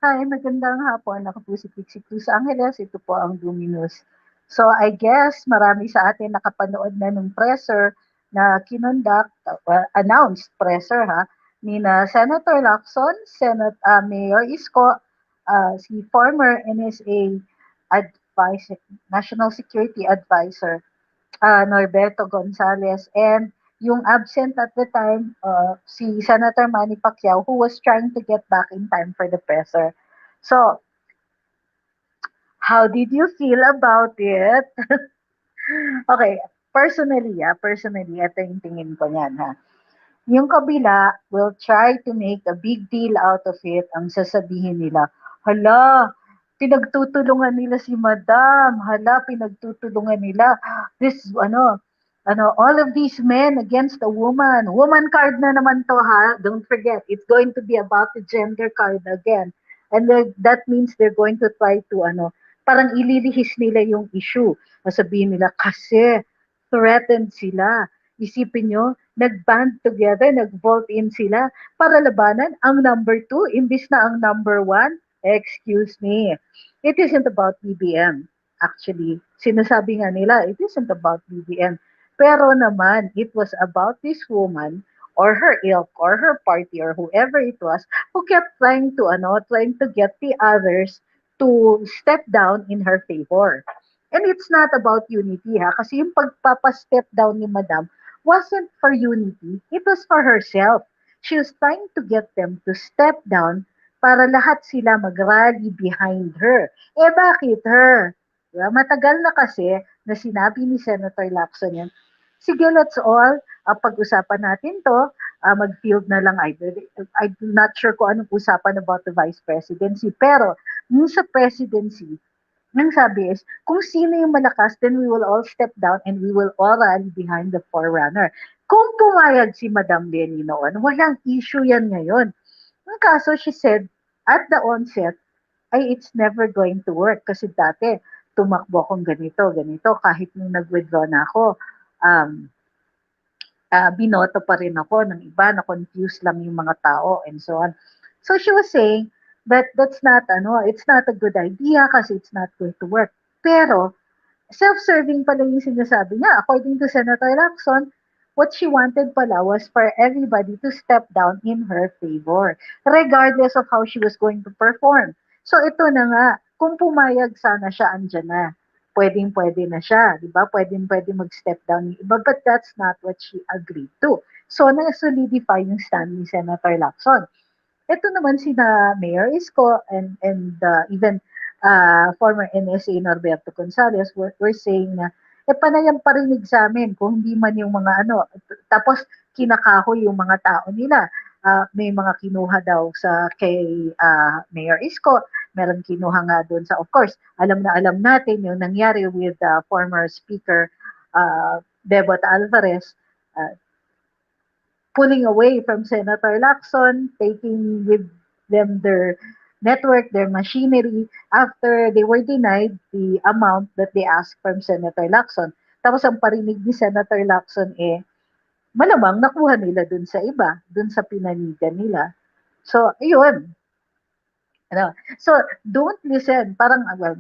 Hi, magandang hapon. Ako po si Trixie Cruz-Angeles. Ito po ang Luminous. So I guess marami sa atin nakapanood na ng presser na kinonduct, announced presser ha, ni na Senator Lacson, Mayor Isko, si former NSA advisor, National Security Advisor Norberto Gonzales, and yung absent at the time, si Senator Manny Pacquiao, who was trying to get back in time for the presser. So, how did you feel about it? Okay, personally, ito yung tingin ko niyan ha. Yung kabila will try to make a big deal out of it. Ang sasabihin nila, hala, pinagtutulungan nila si Madam. Hala, pinagtutulungan nila. This, all of these men against a woman. Woman card na naman to ha. Don't forget, it's going to be about the gender card again. And that means they're going to try to, parang ililihis nila yung issue. Sabihin nila, kasi threatened sila. Isipin nyo, nag-band together, nag-vote in sila para labanan ang number 2 imbis na ang number 1. Excuse me. It isn't about BBM. Actually, sinasabi nga nila, it isn't about BBM. Pero naman, it was about this woman or her ilk or her party or whoever it was who kept trying to get the others to step down in her favor. And it's not about unity ha, kasi yung pagpapa-step down ni Madam wasn't for unity, it was for herself. She was trying to get them to step down para lahat sila mag-rally behind her. Eh bakit her? Diba? Matagal na kasi na sinabi ni Senator Lacson yan, sige let's all, pag-usapan natin to, mag-field na lang either. I'm not sure kung anong usapan about the vice presidency, pero yung sa presidency, ang sabi is, kung sino yung malakas, then we will all step down and we will all rally behind the forerunner. Kung pumayag si Madam Lenny noon, walang issue yan ngayon. Ang kaso, she said, at the onset, ay it's never going to work. Kasi dati, tumakbo akong ganito, ganito. Kahit nung nag-withdraw na ako, um, binoto pa rin ako ng iba, na-confuse lang yung mga tao, and so on. So she was saying that it's not a good idea kasi it's not going to work. Pero, self-serving pala yung sinasabi niya. According to Senator Lacson, what she wanted pala was for everybody to step down in her favor, regardless of how she was going to perform. So ito na nga, kung pumayag sana siya, andyan na. Pwedeng-pwede na siya, di ba? Pwedeng-pwede mag-step down yung iba, but that's not what she agreed to. So, na-solidify yung stand ni Senator Lacson. Ito naman sina Mayor Isko and even former NSA Norberto Gonzales were saying na panay ang parinig sa amin kung hindi man yung mga tapos kinakahoy yung mga tao nila. May mga kinuha daw sa kay Mayor Isko, meron kinuha nga doon sa, of course, alam na alam natin yung nangyari with former Speaker Bebot Alvarez, uh, pulling away from Senator Lacson, taking with them their network, their machinery, after they were denied the amount that they asked from Senator Lacson. Tapos ang parinig ni Senator Lacson malamang nakuha nila dun sa iba, dun sa pinanigan nila. So, ayun. So, don't listen. Parang, well,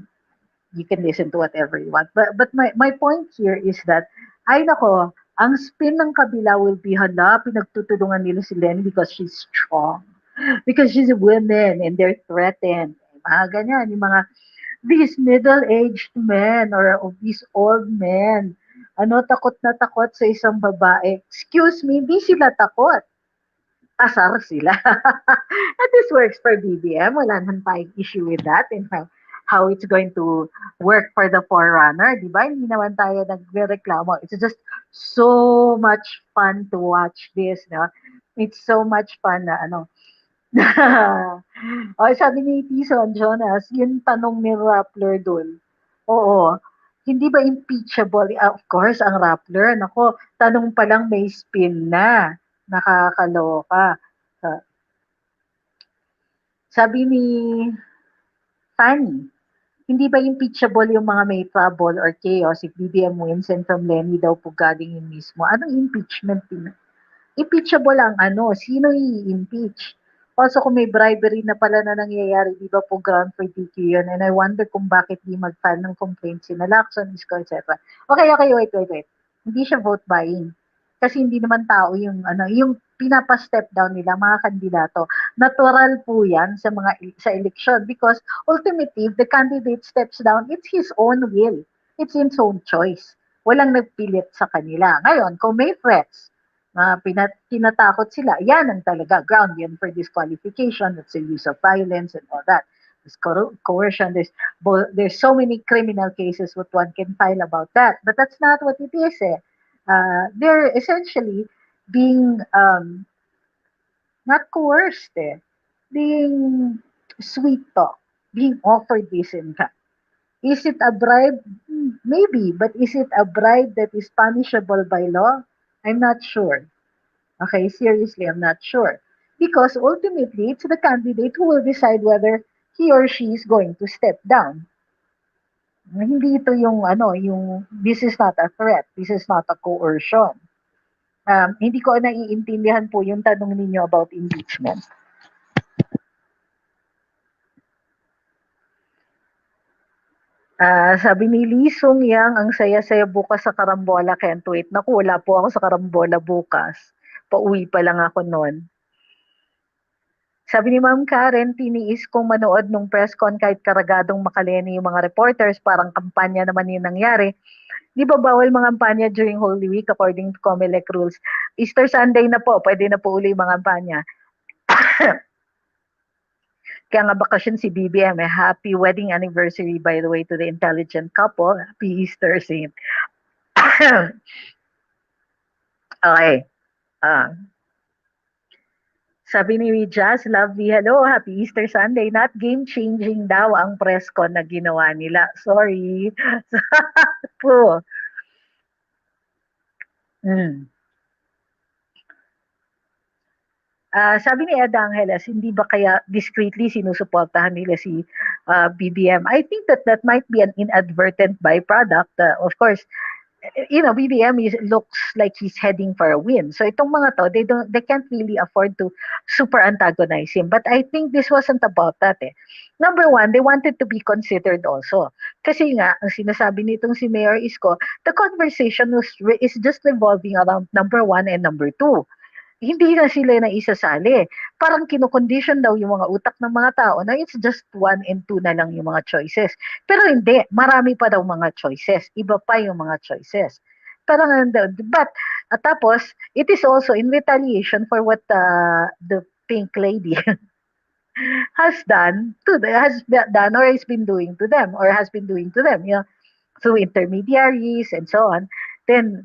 you can listen to whatever you want. But my point here is that, ay nako, ang spin ng kabila will be, hala, pinagtutulungan nila si Lenny because she's strong. Because she's a woman and they're threatened. Mga ganyan, yung mga, these middle-aged men or of these old men, takot na takot sa isang babae. Excuse me, hindi sila takot. Asar sila. And this works for BBM. Wala naman tayong issue with that and how it's going to work for the forerunner, di ba? Hindi naman tayo nagreklamo. It's just so much fun to watch this, no? It's so much fun na sabi ni Tison Jonas, yung tanong ni Rappler dun. Oo. Hindi ba impeachable? Of course, ang Rappler, nako, tanong pa lang may spin na. Nakakaloka. Sabi ni Fanny, hindi ba impeachable yung mga may trouble or chaos if BBM wins and from Lenny daw po galing mismo? Anong impeachment? Impeachable ang sino i-impeach? Also kung may bribery na pala na nangyayari, di ba po ground for DQ yun? And I wonder kung bakit di mag-file ng complaint sina Lacson, Isko, etc. Okay, wait. Hindi siya vote buying. Kasi hindi naman tao yung pinapa-step down nila mga kandidato. Natural po yan sa election because ultimately, if the candidate steps down, it's his own will. It's his own choice. Walang nagpilit sa kanila. Ngayon, kung may threats, tinatakot sila, yan ang talaga ground yan for disqualification. That's the use of violence and all that. There's coercion. There's so many criminal cases what one can file about that. But that's not what it is. They're essentially being not coerced. Being sweet talk, being offered this income. Is it a bribe? Maybe, but is it a bribe that is punishable by law? I'm not sure. Okay, seriously, I'm not sure. Because ultimately, it's the candidate who will decide whether he or she is going to step down. Hindi ito yung this is not a threat, this is not a coercion. Hindi ko naiintindihan po yung tanong ninyo about impeachment. Sabi ni Lisong Yang, ang saya-saya bukas sa Karambola, can't wait. Naku, wala po ako sa Karambola bukas. Pauwi pa lang ako noon. Sabi ni Ma'am Karen, tiniis kong manood nung presscon kahit karagadong makaleni yung mga reporters, parang kampanya naman yung nangyari. Di ba bawal mga kampanya during Holy Week according to COMELEC rules? Easter Sunday na po, pwede na po uli yung mga kampanya. Kaya nga bakasyon si BBM, happy wedding anniversary by the way to the intelligent couple. Happy Easter Saint. Okay. Sabi ni Jazz, lovely, hello, happy Easter Sunday. Not game-changing daw ang presscon na ginawa nila. Sorry. po. Sabi ni Ed Angeles, hindi ba kaya discreetly sinusuportahan nila si BBM? I think that might be an inadvertent byproduct. Of course, BBM looks like he's heading for a win. So itong mga to, they can't really afford to super antagonize him. But I think this wasn't about that. Number one, they wanted to be considered also. Kasi nga, ang sinasabi nitong si Mayor Isko, the conversation is just revolving around number one and number two. Hindi na sila na isasali. Parang kinocondition daw yung mga utak ng mga tao na it's just one and two na lang yung mga choices. Pero hindi, marami pa daw mga choices. Iba pa yung mga choices. Parang, but, tapos, it is also in retaliation for what the pink lady has done or has been doing to them through intermediaries and so on. Then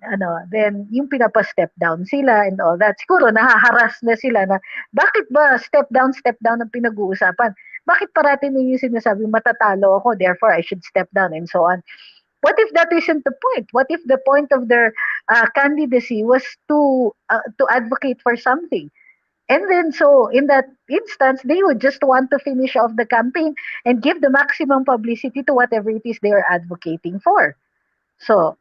yung pinapa-step down sila and all that. Siguro nahaharas na sila na bakit ba step down ang pinag-uusapan? Bakit parati ninyo sinasabi matatalo ako, therefore I should step down and so on? What if that isn't the point? What if the point of their candidacy was to advocate for something? And then, so in that instance, they would just want to finish off the campaign and give the maximum publicity to whatever it is they are advocating for. So,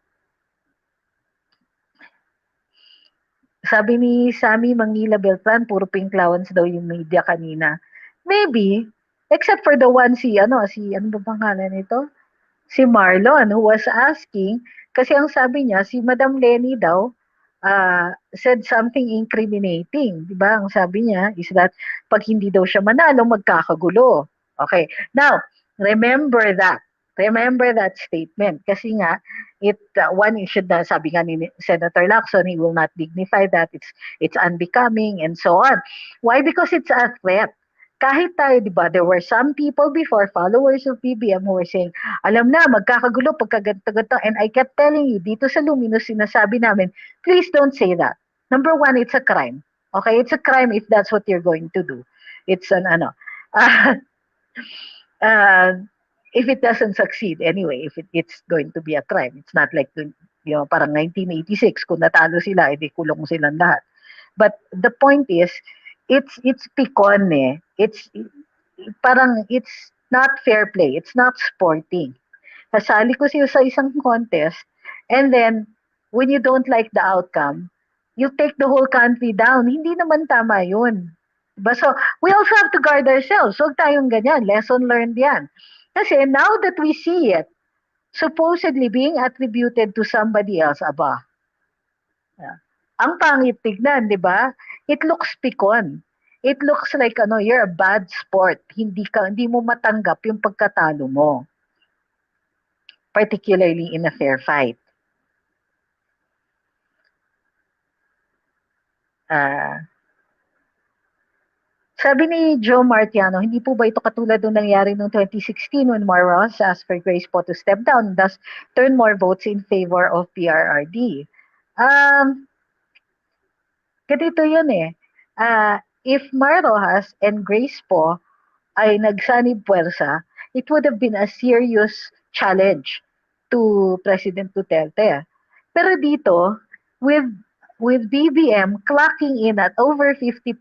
sabi ni Sammy Mangila Beltran, puro pinklawans daw yung media kanina. Maybe, except for the one ano ba pangalan nito? Si Marlon, who was asking, kasi ang sabi niya, si Madam Lenny daw, said something incriminating. Diba? Ang sabi niya is that pag hindi daw siya manalo, magkakagulo. Okay. Now, remember that. Remember that statement. Kasi nga, one should na, sabi nga ni Senator Lacson, he will not dignify that. It's unbecoming and so on. Why? Because it's a threat. Kahit tayo, di ba, there were some people before, followers of BBM, who were saying, alam na, magkakagulo pagka ganito. And I kept telling you, dito sa Luminous, sinasabi namin, please don't say that. Number one, it's a crime. Okay, it's a crime if that's what you're going to do. It's an if it doesn't succeed anyway, if it's going to be a crime. It's not like, parang 1986, kung natalo sila, edi kulong silang lahat. But the point is, it's picon It's parang it's not fair play. It's not sporting. Kasali ko siya sa isang contest and then when you don't like the outcome, you take the whole country down. Hindi naman tama yun. Diba? So, we also have to guard ourselves. Huwag tayong ganyan. Lesson learned yan. Kasi now that we see it, supposedly being attributed to somebody else, aba, ang pangit tignan, di ba? It looks pikon. It looks like you're a bad sport. Hindi mo matanggap yung pagkatalo mo. Particularly in a fair fight. Sabi ni Joe Martiano, hindi po ba ito katulad ng nangyari noong 2016 when Marcos asked for Grace po to step down, thus turn more votes in favor of PRRD? Ganito yun eh. If Marrojas and Grace po ay nagsanib puwersa, it would have been a serious challenge to President Duterte. Pero dito, with BBM clocking in at over 50%,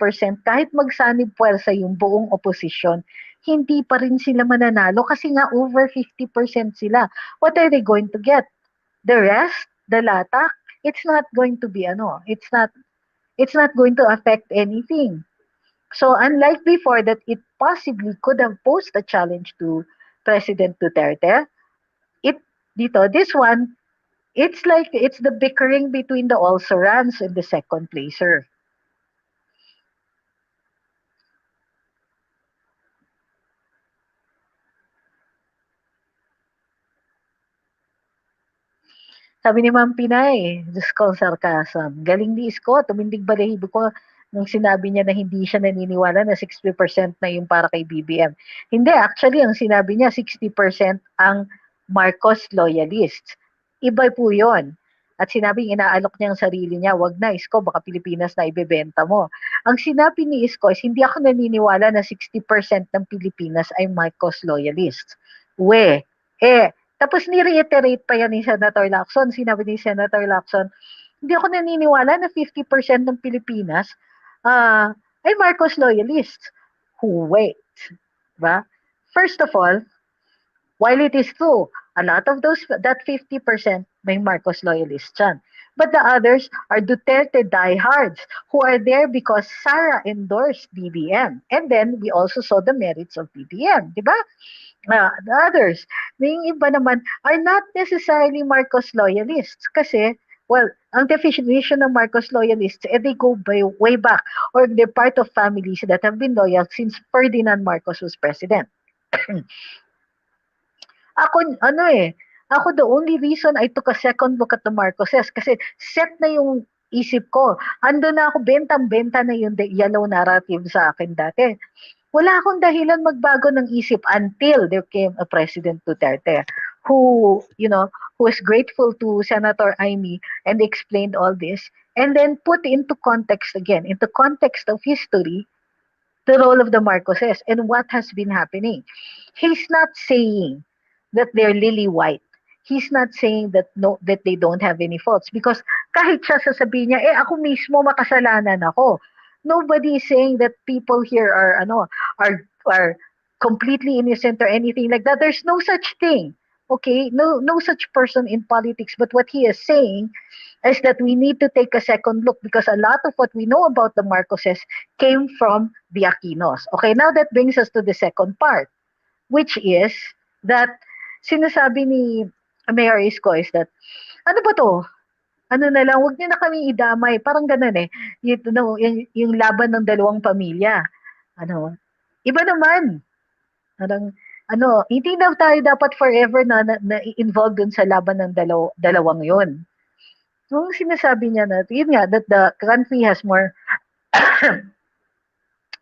kahit magsanib puwersa yung buong oposisyon, hindi pa rin sila mananalo kasi nga over 50% sila. What are they going to get? The rest, the latak, it's not going to be it's not going to affect anything. So unlike before that it possibly could have posed a challenge to President Duterte, it this one, it's like it's the bickering between the also-rans and the second placer. Sabi ni Ma'am Pinay, Diyos ko, sarcasm. Galing ni Isko, tumindig balahibo ko nung sinabi niya na hindi siya naniniwala na 60% na yung para kay BBM. Hindi, actually, ang sinabi niya, 60% ang Marcos loyalists. Iba po yun. At sinabing inaalok niya ang sarili niya, wag na, Isko, baka Pilipinas na ibebenta mo. Ang sinabi ni Isko is, hindi ako naniniwala na 60% ng Pilipinas ay Marcos loyalists. Tapos ni-reiterate pa yan ni Senator Lacson. Sinabi ni Senator Lacson, hindi ako naniniwala na 50% ng Pilipinas ay Marcos loyalists. Wait. Diba? First of all, while it is true, a lot of that 50% may Marcos loyalists yan. But the others are Duterte diehards who are there because Sara endorsed BBM. And then we also saw the merits of BBM. Diba? The others, yung iba naman, are not necessarily Marcos loyalists kasi, well, ang definition ng Marcos loyalists, they go way back or they're part of families that have been loyal since Ferdinand Marcos was president. Ako the only reason I took a second look at the Marcoses kasi set na yung isip ko. Ando na ako, bentang-benta na yung yellow narrative sa akin dati. Wala akong dahilan magbago ng isip until there came a President Duterte who was grateful to Senator Amy and explained all this and then put into context of history, the role of the Marcoses and what has been happening. He's not saying that they're lily white. He's not saying that they don't have any faults because kahit siya sasabihin niya, ako mismo makasalanan ako. Nobody is saying that people here are completely innocent or anything like that. There's no such thing. Okay? No such person in politics. But what he is saying is that we need to take a second look because a lot of what we know about the Marcoses came from the Aquinos. Okay, now that brings us to the second part, which is that sinasabi ni Mayor Isko is that, ano ba to? Ano na lang, wag niyo na kami idamay. Parang ganun eh. Yung laban ng dalawang pamilya. Iba naman. Hindi na tayo dapat forever na involved dun sa laban ng dalawang yun. Nung sinasabi niya na, yun nga, that the country has more,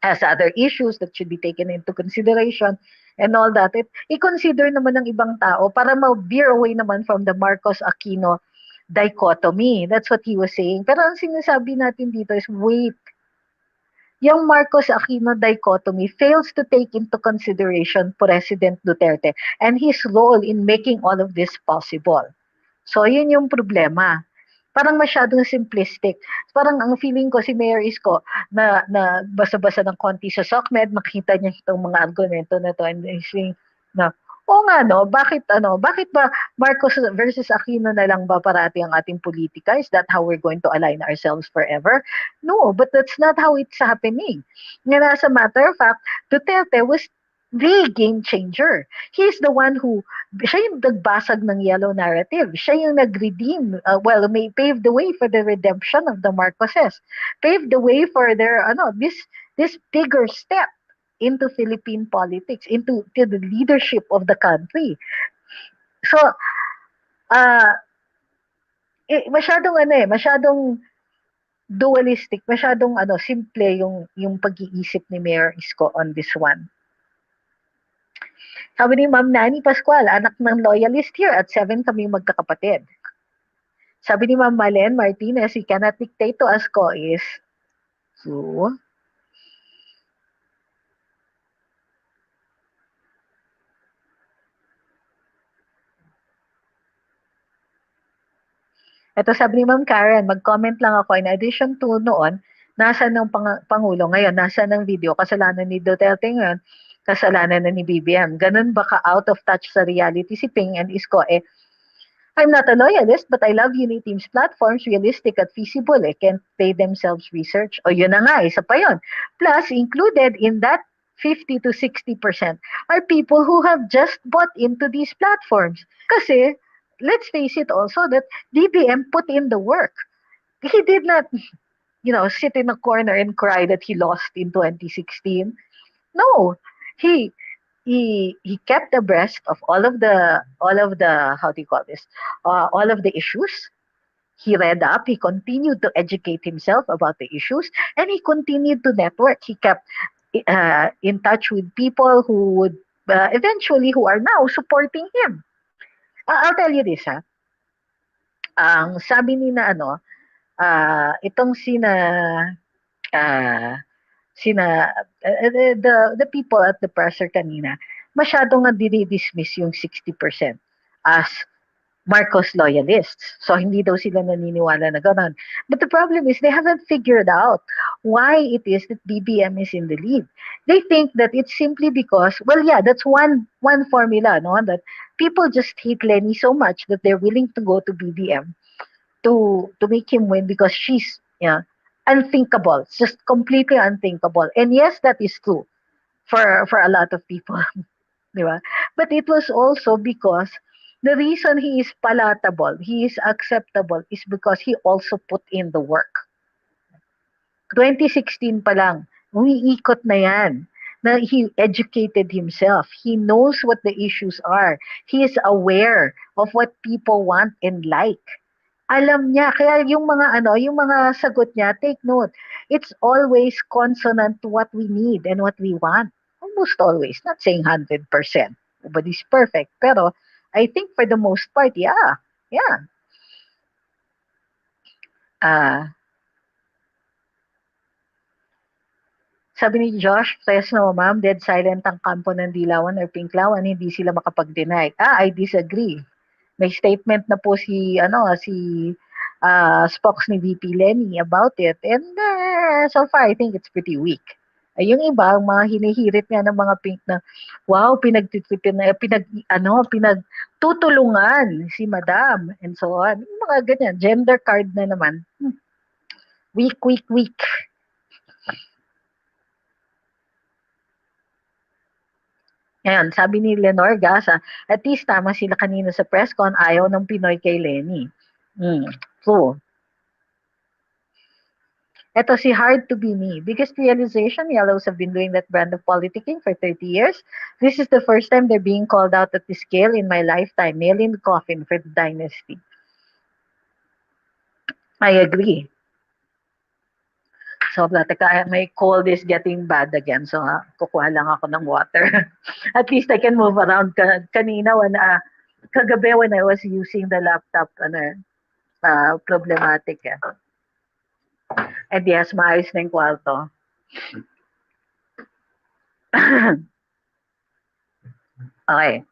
has other issues that should be taken into consideration and all that, i-consider naman ng ibang tao para ma-veer away naman from the Marcos-Aquino dichotomy. That's what he was saying. Pero ang sinasabi natin dito is, wait, yung Marcos-Aquino dichotomy fails to take into consideration President Duterte and his role in making all of this possible. So, yun yung problema. Parang masyadong simplistic. Parang ang feeling ko si Mayor Isko na basa-basa ng konti sa SOCMED, makita niya itong mga argumento na to and he's saying na, Oo nga 'no, bakit ba Marcos versus Aquino na lang ba parati ang ating politika? Is that how we're going to align ourselves forever? No, but that's not how it's happening. Nga as a matter of fact, Duterte was the game changer. He's the one who siya yung nagbasag ng yellow narrative. Siya yung nag-redeem, well, may paved the way for the redemption of the Marcoses. Paved the way for their this bigger step into Philippine politics, into to the leadership of the country. So, uh, masyadong dualistic, masyadong simple yung pag-iisip ni Mayor Isko on this one. Sabi ni Ma'am Nani Pascual, anak ng loyalist here at 7 kami magkakapatid. Sabi ni Ma'am Malen Martinez, he cannot dictate to us ko is true. Ito sabi ni Ma'am Karen, mag-comment lang ako. In addition to noon, nasa ng Pangulo ngayon, nasa ng video, kasalanan ni Duterte ngayon, kasalanan na ni BBM. Ganun ba ka out of touch sa reality si Ping and Isko? I'm not a loyalist, but I love Uniteam's platforms, realistic at feasible. Can't pay themselves research. O yun na nga, isa pa yun. Plus, included in that 50 to 60% are people who have just bought into these platforms. Kasi, let's face it also that DBM put in the work. He did not, sit in a corner and cry that he lost in 2016. No, he he kept abreast of all of the how do you call this all of the issues. He read up, he continued to educate himself about the issues, and he continued to network. He kept in touch with people who would eventually who are now supporting him. I'll tell you this, ha. Ang sabi ni na itong uh, the people at the presser kanina, masyadong nga dinidismiss yung 60% as Marcos loyalists. So, hindi daw sila naniniwala na gano'n. But the problem is they haven't figured out why it is that BBM is in the lead. They think that it's simply because, well, yeah, that's one formula, no? That people just hate Lenny so much that they're willing to go to BBM to make him win because she's unthinkable. It's just completely unthinkable. And yes, that is true for a lot of people. Di ba? But it was also because the reason he is palatable, he is acceptable, is because he also put in the work. 2016 pa lang, umiikot na yan. Na he educated himself. He knows what the issues are. He is aware of what people want and like. Alam niya, kaya yung mga sagot niya, take note. It's always consonant to what we need and what we want. Almost always. Not saying 100%. Nobody's perfect. Pero I think for the most part, yeah. Yeah. Ah, sabi ni Josh Fresno, ma'am, dead silent ang kampo ng Dilawan or Pinklawan, hindi sila makapag-deny. I disagree. May statement na po si spokes ni VP Lenny about it, and so far I think it's pretty weak. Yung iba, ang mga hinihirit nga ng mga pink na, wow, pinagtutulungan si madam, and so on. Yung mga ganyan, gender card na naman. Weak, weak, weak. Ngayon, sabi ni Lenore Gasa, at least tama sila kanina sa presscon, ayaw ng Pinoy kay Lenny. True. Ito si Hard to Be Me. Biggest realization, Yellows have been doing that brand of politicking for 30 years. This is the first time they're being called out at this scale in my lifetime. Nail in the coffin for the dynasty. I agree. So, teka, my cold is getting bad again. So, kukuha lang ako ng water. At least I can move around. Kanina, kagabi when I was using the laptop, problematic. And yes, maayos na yung kwarto. Okay.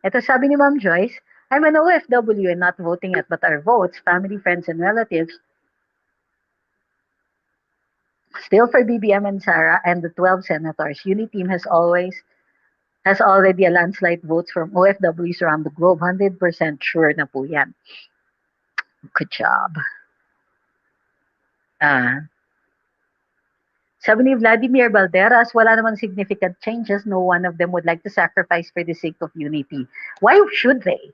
Ito sabi ni Ma'am Joyce, I'm an OFW and not voting yet, but our votes, family, friends, and relatives Still for BBM and Sara and the 12 senators, Unity Team has already a landslide votes from OFWs around the globe. 100% sure na po yan. Good job. Ah, Sabi ni Vladimir Valderas, wala namang significant changes. No one of them would like to sacrifice for the sake of unity. Why should they?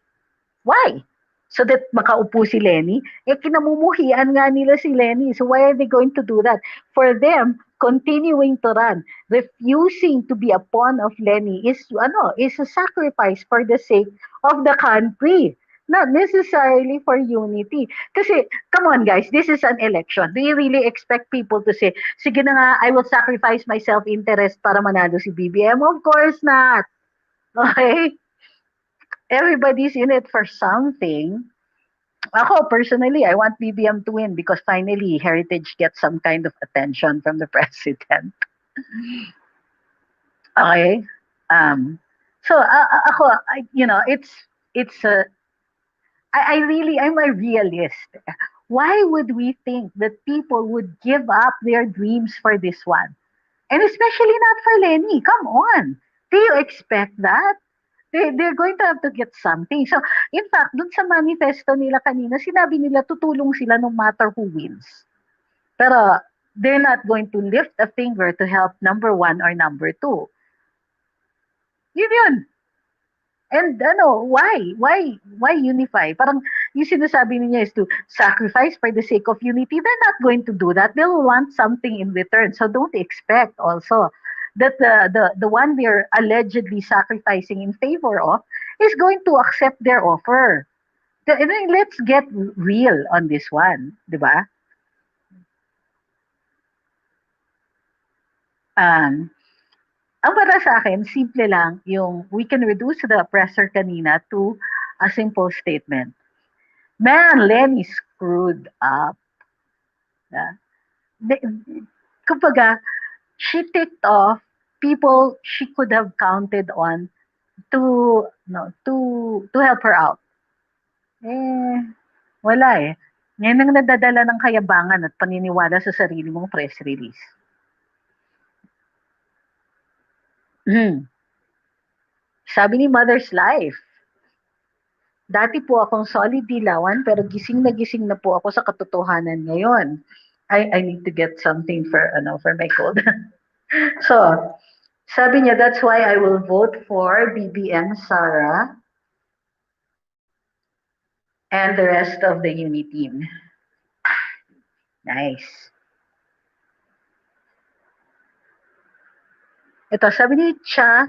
Why? So that makaupo si Lenny? Eh, kinamumuhian nga nila si Lenny. So why are they going to do that? For them, continuing to run, refusing to be a pawn of Lenny is a sacrifice for the sake of the country. Not necessarily for unity. Kasi, come on guys, this is an election. Do you really expect people to say, sige na nga, I will sacrifice my self-interest para manalo si BBM? Of course not. Okay? Everybody's in it for something. Ako, personally, I want BBM to win because finally, Heritage gets some kind of attention from the president. Okay? Um, so, ako, it's I'm a realist. Why would we think that people would give up their dreams for this one? And especially not for Lenny. Come on. Do you expect that? They're going to have to get something. So, in fact, dun sa manifesto nila kanina, sinabi nila tutulong sila no matter who wins. Pero, they're not going to lift a finger to help number one or number two. Yun. And why? Why unify? Parang yung sinasabi niya is to sacrifice for the sake of unity. They're not going to do that. They'll want something in return. So don't expect also that the one they're allegedly sacrificing in favor of is going to accept their offer. Let's get real on this one, di ba? Um, ang para sa akin, simple lang yung we can reduce the oppressor kanina to a simple statement. Man, Lenny screwed up. Yeah. Kumbaga, she ticked off people she could have counted on to to help her out. Eh, wala eh. Yan ang nadadala ng kayabangan at paniniwala sa sarili mong press release. Sabi ni Mother's Life, dati po akong solid dilawan pero gising na po ako sa katotohanan ngayon. I need to get something for my cold. So, sabi niya, that's why I will vote for BBM Sara and the rest of the uni team. Nice. Ito, sabi ni Cha,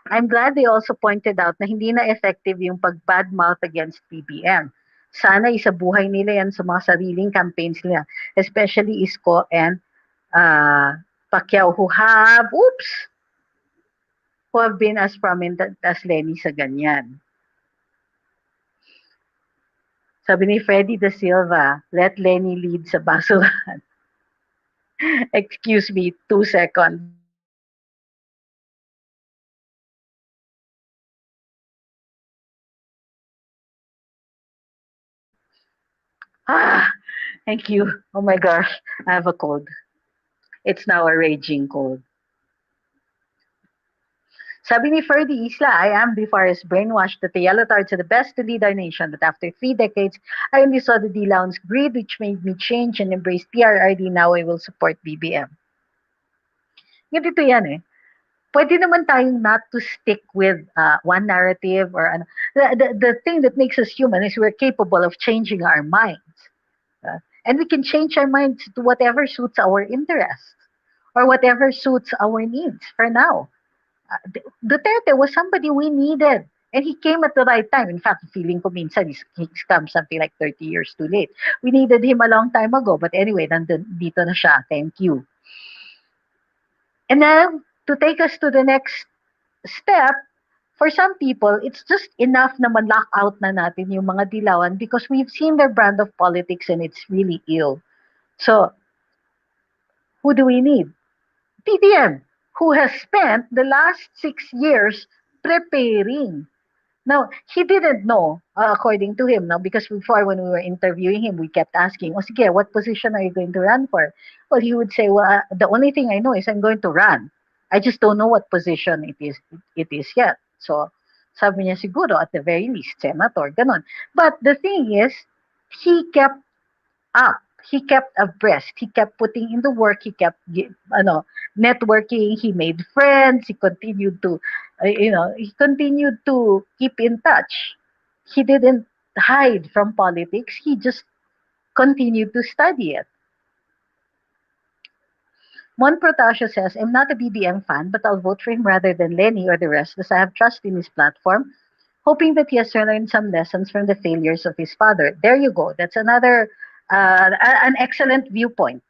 I'm glad they also pointed out na hindi na effective yung pag-badmouth against BBM. Sana isabuhay nila yan sa mga sariling campaigns nila, especially Isko and Pacquiao who have been as prominent as Lenny sa ganyan. Sabi ni Freddy Da Silva, let Lenny lead sa basurahan. Excuse me, 2 seconds. Thank you. Oh my gosh, I have a cold. It's now a raging cold. Sabi ni Ferdy Isla, I am Bifaris brainwashed that the yellow tards are the best to lead our nation, that after 3 decades, I only saw the D-Lounge greed, which made me change and embrace PRRD. Now I will support BBM. Ganito yan eh. Pwede naman tayong not to stick with one narrative or the thing that makes us human is we're capable of changing our minds. And we can change our minds to whatever suits our interests or whatever suits our needs for now. Duterte was somebody we needed. And he came at the right time. In fact, feeling ko minsan he's come something like 30 years too late. We needed him a long time ago. But anyway, dito na siya. Thank you. And now, to take us to the next step, for some people, it's just enough na man-lock out na natin yung mga dilawan because we've seen their brand of politics and it's really ill. So, who do we need? BBM, who has spent the last 6 years preparing. Now, he didn't know, according to him, now, because before when we were interviewing him, we kept asking, oh, sige, what position are you going to run for? Well, he would say, well, the only thing I know is I'm going to run. I just don't know what position it is yet. So, sabi niya siguro, at the very least, senator, ganon. But the thing is, he kept up. He kept abreast. He kept putting in the work. He kept, networking. He made friends. He continued to, he continued to keep in touch. He didn't hide from politics. He just continued to study it. Mon Protasio says, I'm not a BBM fan, but I'll vote for him rather than Lenny or the rest as I have trust in his platform, hoping that he has learned some lessons from the failures of his father. There you go. That's another, an excellent viewpoint.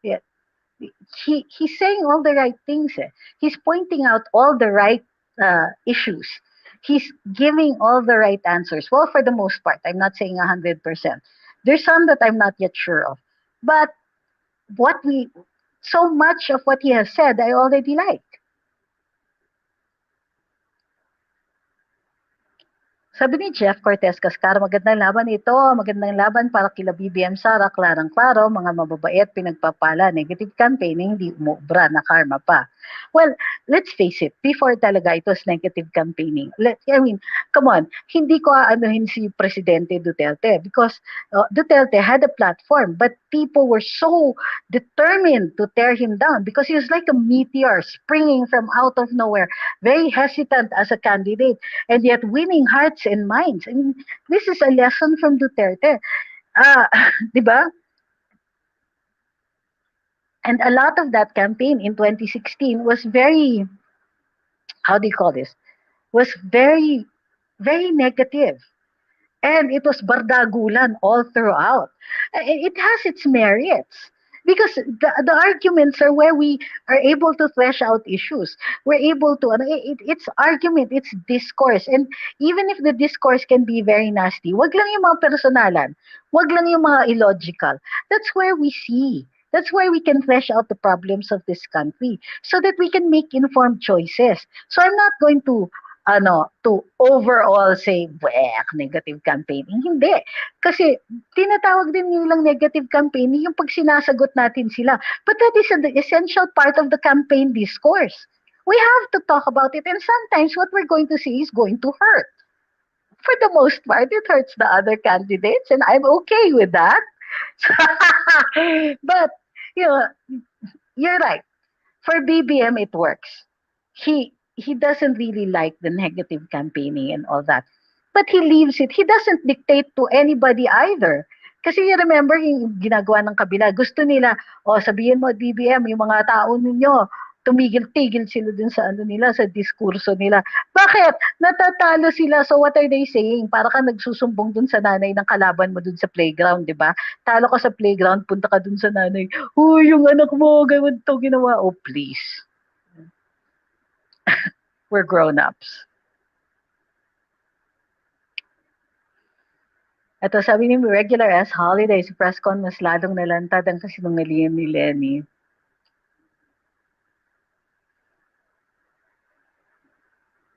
Yeah. He's saying all the right things. Eh. He's pointing out all the right issues. He's giving all the right answers. Well, for the most part, I'm not saying 100%. There's some that I'm not yet sure of. But what we, so much of what he has said, I already like. Sabi ni Jeff Cortez Cascar, magandang laban ito, magandang laban para kila BBM Sara, klarang-klaro, mga mababait, pinagpapala, negative campaign, hindi umubra na karma pa. Well, let's face it, before talaga it was negative campaigning. I mean, come on, hindi ko aanuhin si Presidente Duterte because Duterte had a platform, but people were so determined to tear him down because he was like a meteor springing from out of nowhere, very hesitant as a candidate, and yet winning hearts and minds. I mean, this is a lesson from Duterte. Ah, di ba? And a lot of that campaign in 2016 was very, how do you call this? Was very, very negative. And it was bardagulan all throughout. It has its merits because the arguments are where we are able to thresh out issues. We're able to, it's argument, it's discourse. And even if the discourse can be very nasty, wag lang yung mga personalan, wag lang yung mga illogical. That's where we see. That's where we can flesh out the problems of this country so that we can make informed choices. So I'm not going to overall say, wek, negative campaigning. Hindi. Kasi tinatawag din nilang negative campaigning yung pag sinasagot natin sila. But that is an essential part of the campaign discourse. We have to talk about it, and sometimes what we're going to see is going to hurt. For the most part, it hurts the other candidates, and I'm okay with that. But, you know, you're right. For BBM, it works. He doesn't really like the negative campaigning and all that. But he leaves it. He doesn't dictate to anybody either. Kasi you remember yung ginagawa ng kabila, gusto nila, sabihin mo BBM, yung mga tao ninyo, tumigil-tigil sila dun sa ano nila, sa diskurso nila. Bakit? Natatalo sila. So what are they saying? Para ka nagsusumbong dun sa nanay ng kalaban mo dun sa playground, di ba? Talo ka sa playground, punta ka dun sa nanay. Yung anak mo, gawin to ginawa. Oh, please. We're grown-ups. Ito, sabi ni regular as holiday, sa presscon mas lalong nalantad ang kasinungalingan ni Lenny.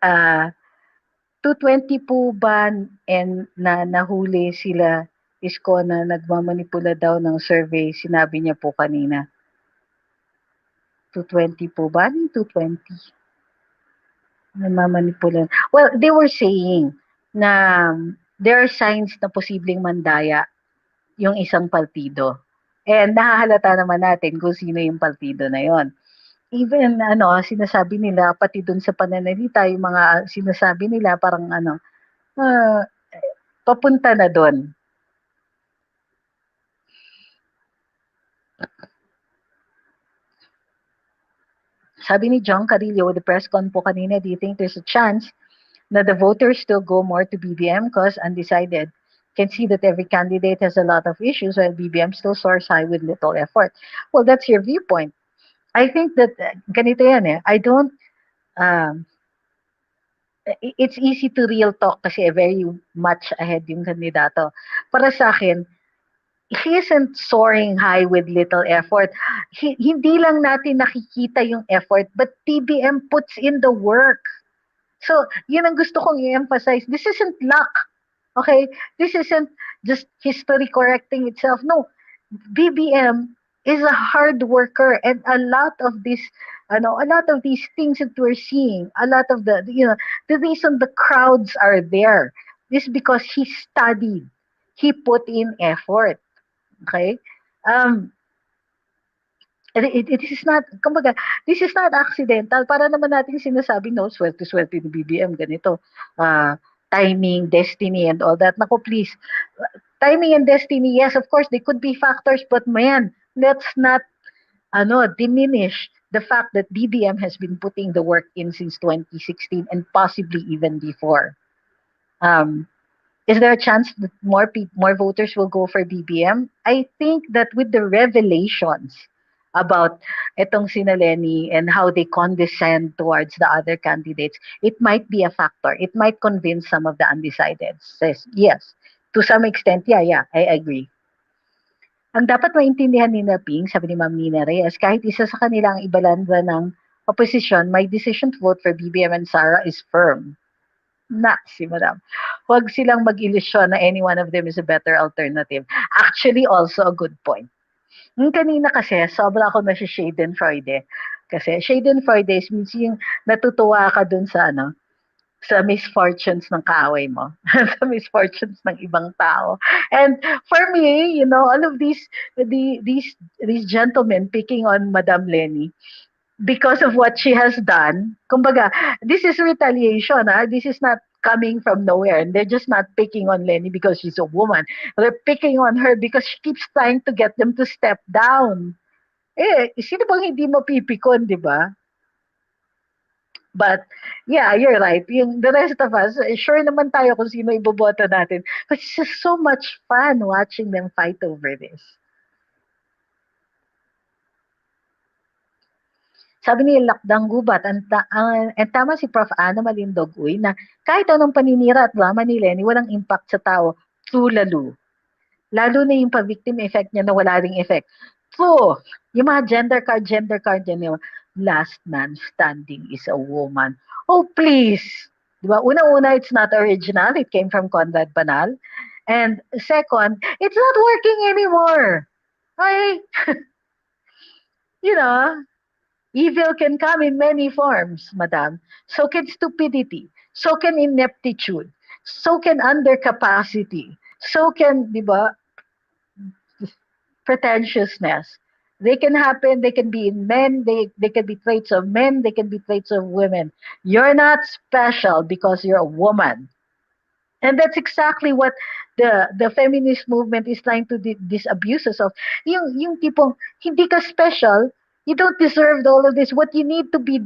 220 po ba and nahuli sila isko na nagmamanipula daw ng survey, sinabi niya po kanina. 220 po ba? 220? Nagmamanipula. Well, they were saying na there are signs na posibleng mandaya yung isang partido. And nahahalata naman natin kung sino yung partido na yon. Even sinasabi nila pati dun sa pananalita, yung mga sinasabi nila parang papunta na doon. Sabi ni John Carillo with the press con po kanina, do you think there's a chance na the voters still go more to BBM because undecided? Can see that every candidate has a lot of issues while BBM still soars high with little effort. Well, that's your viewpoint. I think that ganito yan eh. I don't, it's easy to real talk kasi very much ahead yung kandidato. Para sa akin, he isn't soaring high with little effort. Hindi lang natin nakikita yung effort, but BBM puts in the work. So, yun ang gusto kong i-emphasize. This isn't luck. Okay? This isn't just history correcting itself. No. BBM is a hard worker, and a lot of this, a lot of these things that we're seeing, a lot of the reason the crowds are there is because he studied. He put in effort. Okay? Um, it is not, kumbaga, this is not accidental. Para naman natin sinasabi, no, swerte-swerte ni BBM, ganito. Uh, Timing, destiny, and all that. Naku, please. Timing and destiny, yes, of course, they could be factors, but man, let's not diminish the fact that BBM has been putting the work in since 2016 and possibly even before. Um, is there a chance that more voters will go for BBM? I think that with the revelations about etong sina Lenny and how they condescend towards the other candidates, it might be a factor. It might convince some of the undecided. Says yes, to some extent, yeah, I agree. Ang dapat maintindihan ni Ping, sabi ni Ma'am Nina Reyes, kahit isa sa kanila ang ibalanda ng opposition, my decision to vote for BBM and Sara is firm. Na, si Madam. Huwag silang mag-ilusyon na any one of them is a better alternative. Actually, also a good point. Yung kanina kasi, sobra ako Shade Kasi Shade means yung natutuwa ka dun sa sa misfortunes ng kaaway mo, sa misfortunes ng ibang tao. And for me, all of these gentlemen picking on Madam Lenny because of what she has done. Kumbaga, this is retaliation. This is not coming from nowhere. And they're just not picking on Lenny because she's a woman. They're picking on her because she keeps trying to get them to step down. Sino bang hindi mapipikon, di ba? But, yeah, you're right. Yung the rest of us, sure naman tayo kung sino iboboto natin. But it's just so much fun watching them fight over this. Sabi ni Lakdang Gubat, ang tama si Prof. Ana Malindog Uy na kahit anong paninira at drama ni Lenny, walang impact sa tao. True lalo. Lalo na yung pa-victim effect niya na wala ring effect. True. Yung mga gender card yan, last man standing is a woman. Oh, please. Diba? Una-una, it's not original. It came from Conrad Banal. And second, it's not working anymore. Okay? You know, evil can come in many forms, madam. So can stupidity. So can ineptitude. So can undercapacity. So can, di ba, pretentiousness. They can happen, they can be in men, they can be traits of men, they can be traits of women. You're not special because you're a woman. And that's exactly what the feminist movement is trying to disabuse us of. Yung tipong, hindi ka special, you don't deserve all of this. What you need to be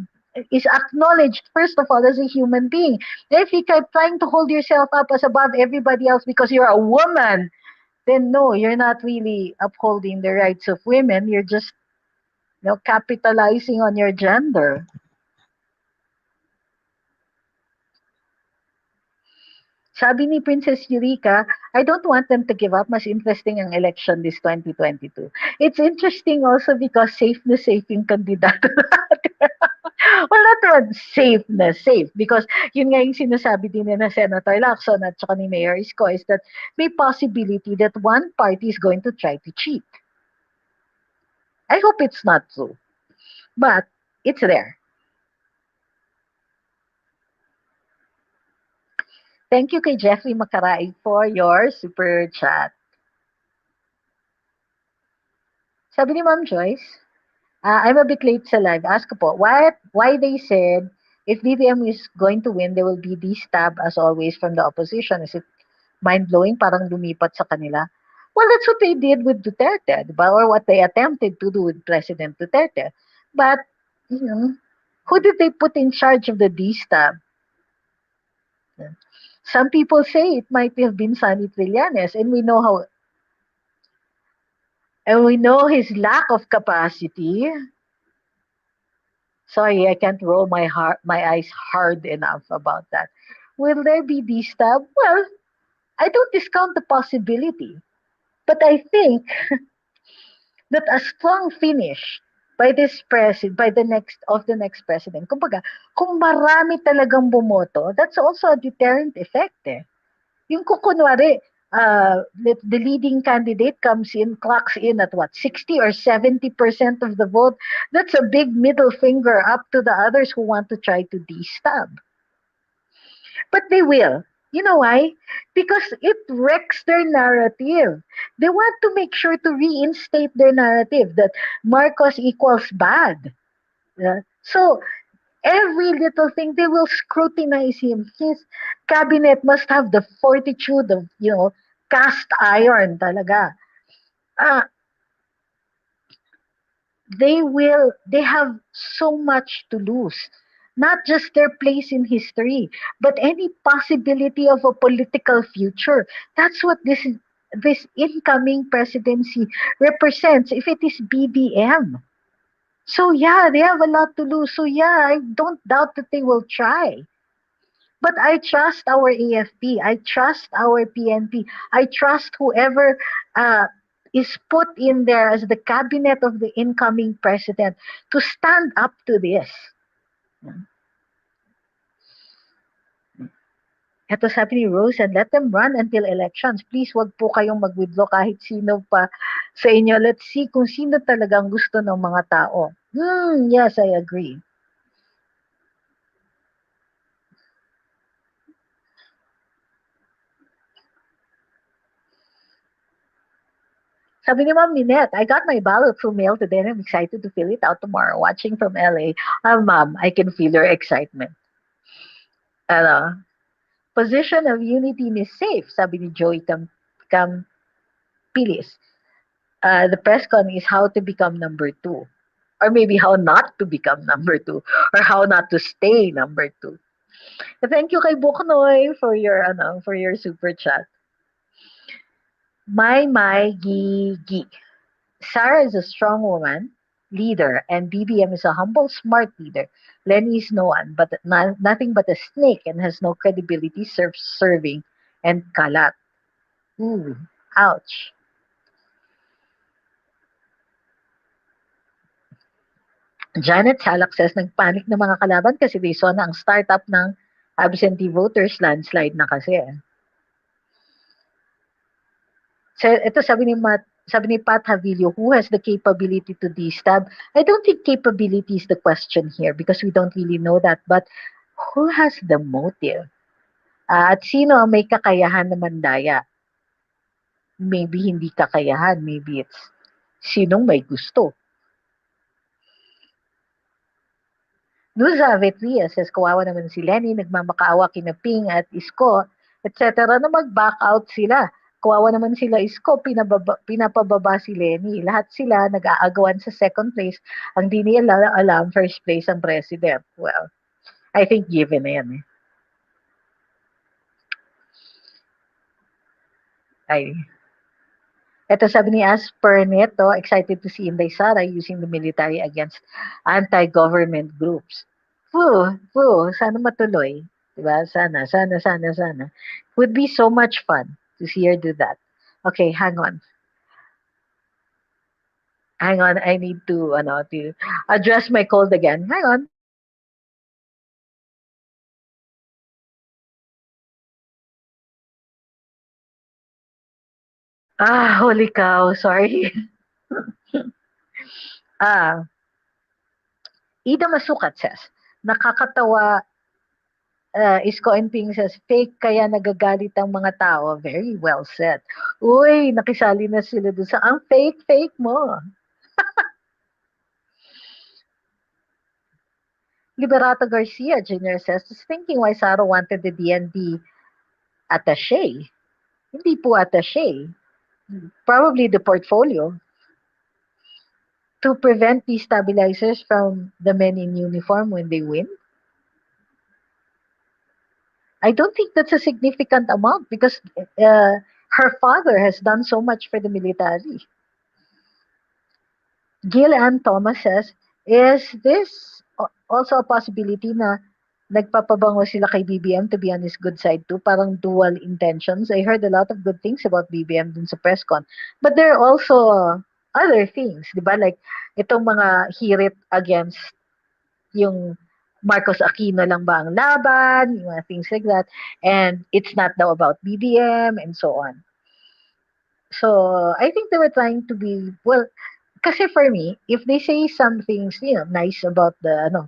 is acknowledged, first of all, as a human being. If you keep trying to hold yourself up as above everybody else because you're a woman, then no, you're not really upholding the rights of women. You're just, capitalizing on your gender. Sabi ni Princess Eureka, I don't want them to give up. Mas interesting ang election this 2022. It's interesting also because safe na safe yung kandidato natin. Well, not naman safe na safe because yun nga yung sinasabi din na Senator Lacson at saka ni Mayor Isko is that may possibility that one party is going to try to cheat. I hope it's not true. But it's there. Thank you kay Jeffrey Makaraig for your super chat. Sabi ni Ma'am Joyce, I'm a bit late sa live. Ask ko po, why they said if BBM is going to win, there will be de-stab as always from the opposition. Is it mind-blowing? Parang lumipat sa kanila. Well, that's what they did with Duterte, diba? Or what they attempted to do with President Duterte. But, who did they put in charge of the de-stab? Some people say it might have been Sonny Trillanes, and we know his lack of capacity. Sorry, I can't roll my eyes hard enough about that. Will there be de-stab? Well, I don't discount the possibility. But I think that a strong finish by this president, by the next president. Kumbaga, kung marami talagang bumoto, that's also a deterrent effect eh. Yung kung kunwari, the leading candidate comes in, clocks in at what, 60 or 70% of the vote, that's a big middle finger up to the others who want to try to destab. But they will. You know why? Because it wrecks their narrative. They want to make sure to reinstate their narrative that Marcos equals bad. Yeah. So every little thing they will scrutinize him. His cabinet must have the fortitude of, cast iron talaga. Ah, they have so much to lose. Not just their place in history, but any possibility of a political future. That's what this incoming presidency represents if it is BBM. So yeah, they have a lot to lose. So yeah, I don't doubt that they will try. But I trust our AFP. I trust our PNP. I trust whoever uh, is put in there as the cabinet of the incoming president to stand up to this. Ito sabi ni Rose, and let them run until elections. Please, wag po kayong mag-withdraw kahit sino pa sa inyo. Let's see kung sino talagang gusto ng mga tao. Yes, I agree. Sabi ni Ma'am Minette, I got my ballot through mail today and I'm excited to fill it out tomorrow. Watching from LA. Ma'am, I can feel your excitement. Ano, position of unity is safe, sabi ni Joey Campilis. The press con is how to become number two. Or maybe how not to become number two. Or how not to stay number two. Thank you kay Buknoy for your super chat. My Gigi. Sarah is a strong woman, leader, and BBM is a humble, smart leader. Lenny is no one, but nothing but a snake and has no credibility serving and kalat. Ooh, ouch. Janet Salak says, nagpanic ng mga kalaban kasi they saw na ang startup ng absentee voters landslide na kasi. So, ito sabi ni Pat Havilio, who has the capability to destab? I don't think capability is the question here because we don't really know that. But who has the motive? At sino ang may kakayahan na mandaya? Maybe hindi kakayahan. Maybe it's sinong may gusto. Nuza Vetria says, kawawa naman si Lenny, nagmamakaawa kina Ping at Isko, etc. na mag-back out sila. Kawawa naman sila Isko, pinapababa si Lenny. Lahat sila nag-aagawan sa second place. Ang di nila alam, first place ang president. Well, I think given na yan eh. Ay. Ito sabi ni Asper Neto, excited to see Inday Sara using the military against anti-government groups. Sana matuloy. Diba? Sana. Would be so much fun to see her do that. Okay, hang on. I need to address my cold again. Hang on. Holy cow, sorry. ah, Ida Masukat says, nakakatawa Isko and Ping says, fake kaya nagagalit ang mga tao. Very well said. Uy, nakisali na sila doon sa, ang fake mo. Liberato Garcia Jr. says, just thinking why Saro wanted the DND attaché. Hindi po attaché. Probably the portfolio. To prevent destabilizers from the men in uniform when they win. I don't think that's a significant amount because her father has done so much for the military. Gil Ann Thomas says, is this also a possibility na nagpapabango sila kay BBM to be on his good side too? Parang dual intentions. I heard a lot of good things about BBM dun sa presscon. But they're also other things, di ba? Like, itong mga hirit against yung Marcos Aquino lang ba ang laban, yung mga things like that. And it's not now about BBM and so on. So, I think they were trying to be, well, kasi for me, if they say some things, nice about the,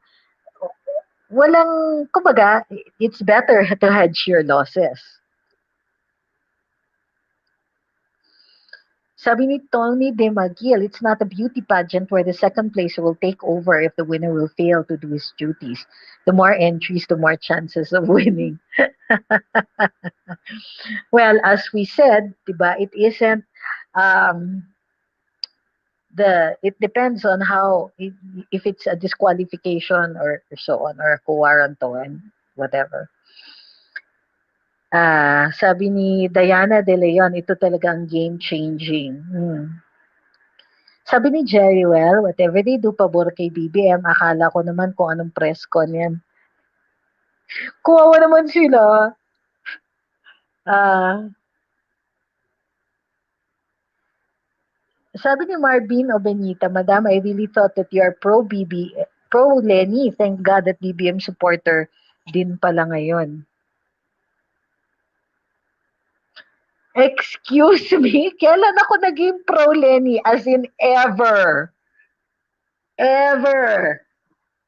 walang, kumbaga, it's better to hedge your losses. Sabi ni Tony De Magil, it's not a beauty pageant where the second place will take over if the winner will fail to do his duties. The more entries, the more chances of winning. Well, as we said, diba, it isn't, um, it depends on how, if it's a disqualification or so on, or a quarantine, whatever. Sabi ni Diana De Leon, ito talagang game-changing. Sabi ni Jerry, well, whatever they do pabor kay BBM, akala ko naman kung anong presscon yan. Kuwawa naman sila. Sabi ni Marvin o Benita, Madam, I really thought that you are pro-Lenny. Thank God that BBM supporter din pala ngayon. Excuse me? Kailan ako naging pro-Lenny? As in ever. Ever.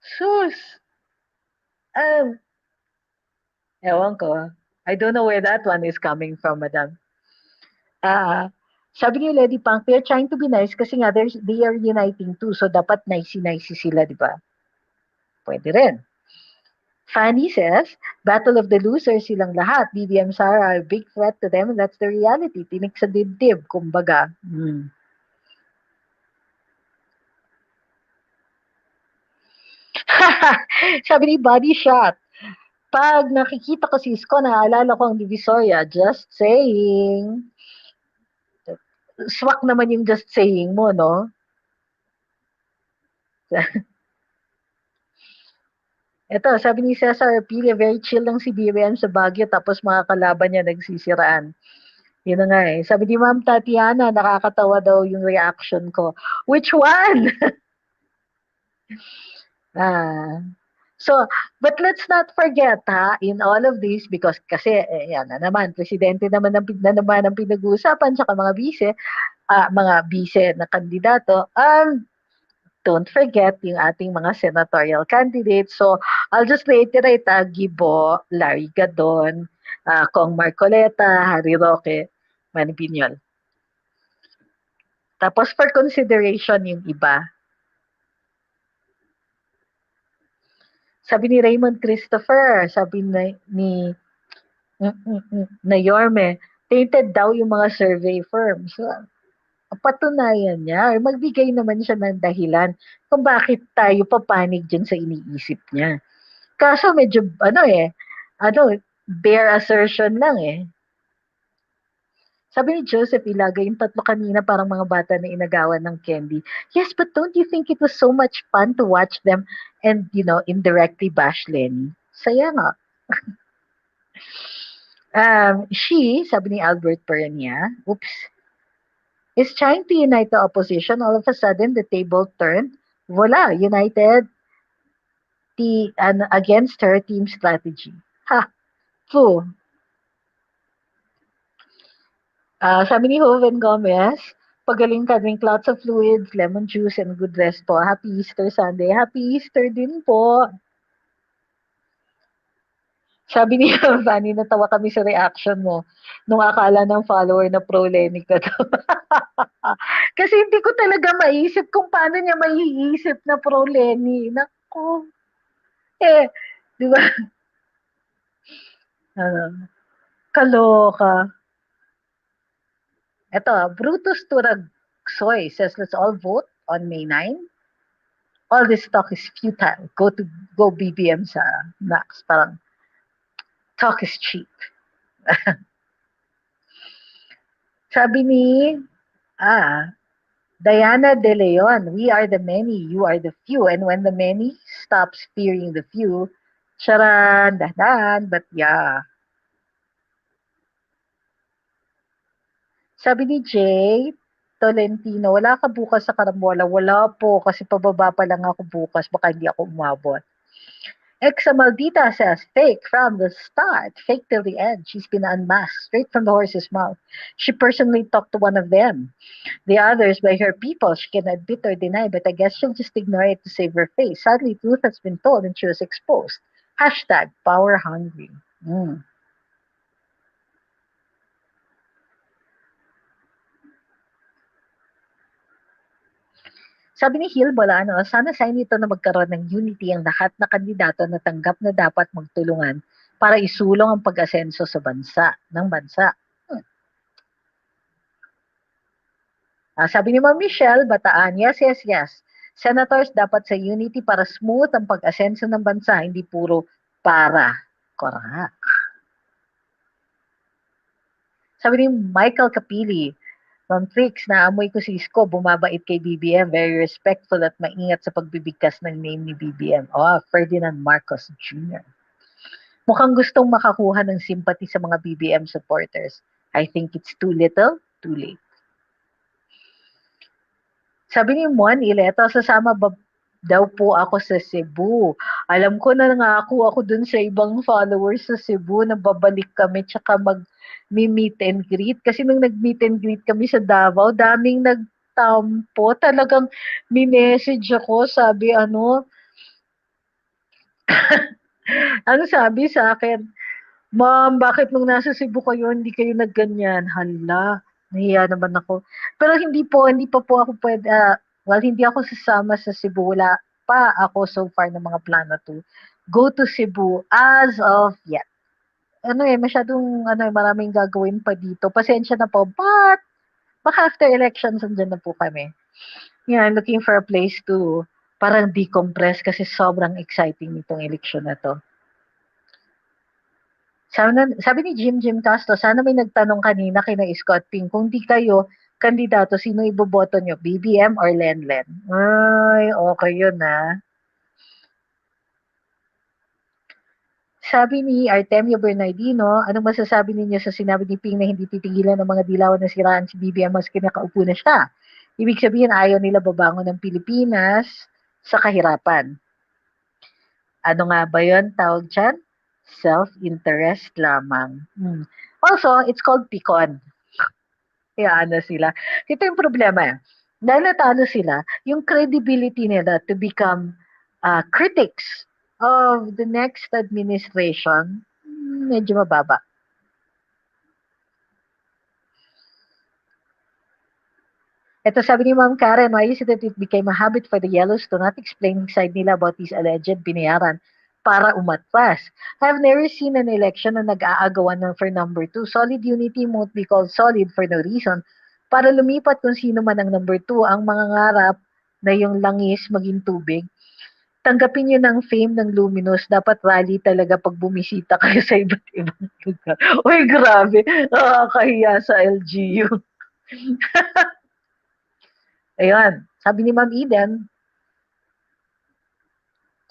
Sus. Ewan ko. I don't know where that one is coming from, Madam. Sabi ni Lady Punk, they're trying to be nice kasi nga they are uniting too. So dapat nicey-nicey sila, di ba? Pwede rin. Fanny says, Battle of the Losers silang lahat. BBM Sara are a big threat to them and that's the reality. Tinik sa dibdib, kumbaga. Sabi ni Body Shot, pag nakikita ko si Isko, naaalala ko ang Divisoria. Just saying. Swak naman yung just saying mo, no? Ito, sabi ni Cesar Arpilla, very chill lang si BBM sa Baguio tapos mga kalaban niya nagsisiraan. Yun na nga eh. Sabi ni Ma'am Tatiana, nakakatawa daw yung reaction ko. Which one? So, but let's not forget in all of this, because kasi, yan na naman, presidente naman na naman ang pinag-uusapan, tsaka mga bise na kandidato, don't forget yung ating mga senatorial candidates. So, I'll just reiterate, Gibo, Larry Gadon, Kong Marcoleta, Harry Roque, Manny Piñol. Tapos for consideration yung iba. Sabi ni Raymond Christopher, sabi na Yorme, tainted daw yung mga survey firms. So, patunayan niya, or magbigay naman siya ng dahilan kung bakit tayo papanig dyan sa iniisip niya. Kaso medyo, bare assertion lang eh. Sabi ni Joseph Ilaga, yung tatlo kanina parang mga bata na inagawan ng candy. Yes, but don't you think it was so much fun to watch them and, indirectly bash Lenny? Saya nga. Sabi ni Albert Perania, is trying to unite the opposition. All of a sudden, the table turned. Voila, united against her team strategy. Ha! True. Sabi ni Joven Gomez, pagaling ka, drink lots of fluids, lemon juice, and good rest po. Happy Easter Sunday. Happy Easter din po. Sabi ni Fanny, natawa kami sa reaction mo nung akala ng follower na pro-Lenny ka daw. Kasi hindi ko talaga maisip kung paano niya maiisip na pro-Lenny. Nako. Di ba? Kaloka. Ito, Brutus Turagsoy says, let's all vote on May 9. All this talk is futile. Go BBM sa Max. Parang, talk is cheap. Sabi ni, Diana De Leon, we are the many, you are the few. And when the many stops fearing the few, charan, dahan, but yeah. Sabi ni Jay, Tolentino, wala ka bukas sa Karambola? Wala po, kasi pababa pa lang ako bukas, baka hindi ako umabot. Exa Maldita says, fake from the start, fake till the end. She's been unmasked straight from the horse's mouth. She personally talked to one of them. The others, by her people, she can admit or deny, but I guess she'll just ignore it to save her face. Sadly, truth has been told and she was exposed. Hashtag power hungry. Mm. Sabi ni Hill Bolano, sana sign ito na magkaroon ng unity ang lahat na kandidato na tanggap na dapat magtulungan para isulong ang pag-asenso sa bansa. Hmm. Sabi ni Ma'am Michelle Bataan, yes, yes, yes. Senators dapat sa unity para smooth ang pag-asenso ng bansa, hindi puro para. Correct. Sabi ni Michael Capili, Ma'am Trix, naamoy ko si Isko, bumabait kay BBM, very respectful at maingat sa pagbibigkas ng name ni BBM. Oh, Ferdinand Marcos Jr. Mukhang gustong makakuha ng sympathy sa mga BBM supporters. I think it's too little, too late. Sabi ni Mon Ileto, sasama ba daw po ako sa Cebu. Alam ko na nangako ako dun sa ibang followers sa Cebu na babalik kami tsaka meet and greet. Kasi nung nag-meet and greet kami sa Davao, daming nagtampo. Talagang minessage ako, sabi ano sabi sa akin, Ma'am, bakit nung nasa Cebu kayo, hindi kayo nagganyan? Hala, nahiya naman ako. Pero hindi pa po ako pwede, well, hindi ako sasama sa Cebu. Wala pa ako so far ng mga plano to go to Cebu as of yet. Masyadong, maraming gagawin pa dito. Pasensya na po, but baka after elections, andyan na po kami. Yeah, I'm looking for a place to parang decompress kasi sobrang exciting itong election na to. Sabi ni Jim Castro, sana may nagtanong kanina kina Isko at Ping, kung di kayo kandidato, sino iboboto nyo? BBM or Lenlen? Ay, okay yun Sabi ni Artemio Bernardino, anong masasabi ninyo sa sinabi ni Ping na hindi titigilan ng mga dilawan na siraan si BBM maski nakaupo na siya? Ibig sabihin, ayaw nila babangon ng Pilipinas sa kahirapan. Ano nga ba yun? Tawag dyan? Self-interest lamang. Also, it's called Picon. Kaya sila. Ito yung problema. Dahil natalo sila, yung credibility nila to become critics of the next administration, medyo mababa. Ito sabi ni Ma'am Karen, why is it that it became a habit for the Yellows to not explain side nila about these alleged binayaran para umatpas? I've never seen an election na nag-aagawan for number 2. Solid unity won't be called solid for no reason. Para lumipat kung sino man ang number 2, ang mga ngarap na yung langis maging tubig, tanggapin nyo ng fame ng Luminous, dapat rally talaga pag bumisita kayo sa iba't ibang lugar. Uy, grabe, nakakahiya sa LGU. Ayun, sabi ni Ma'am Eden,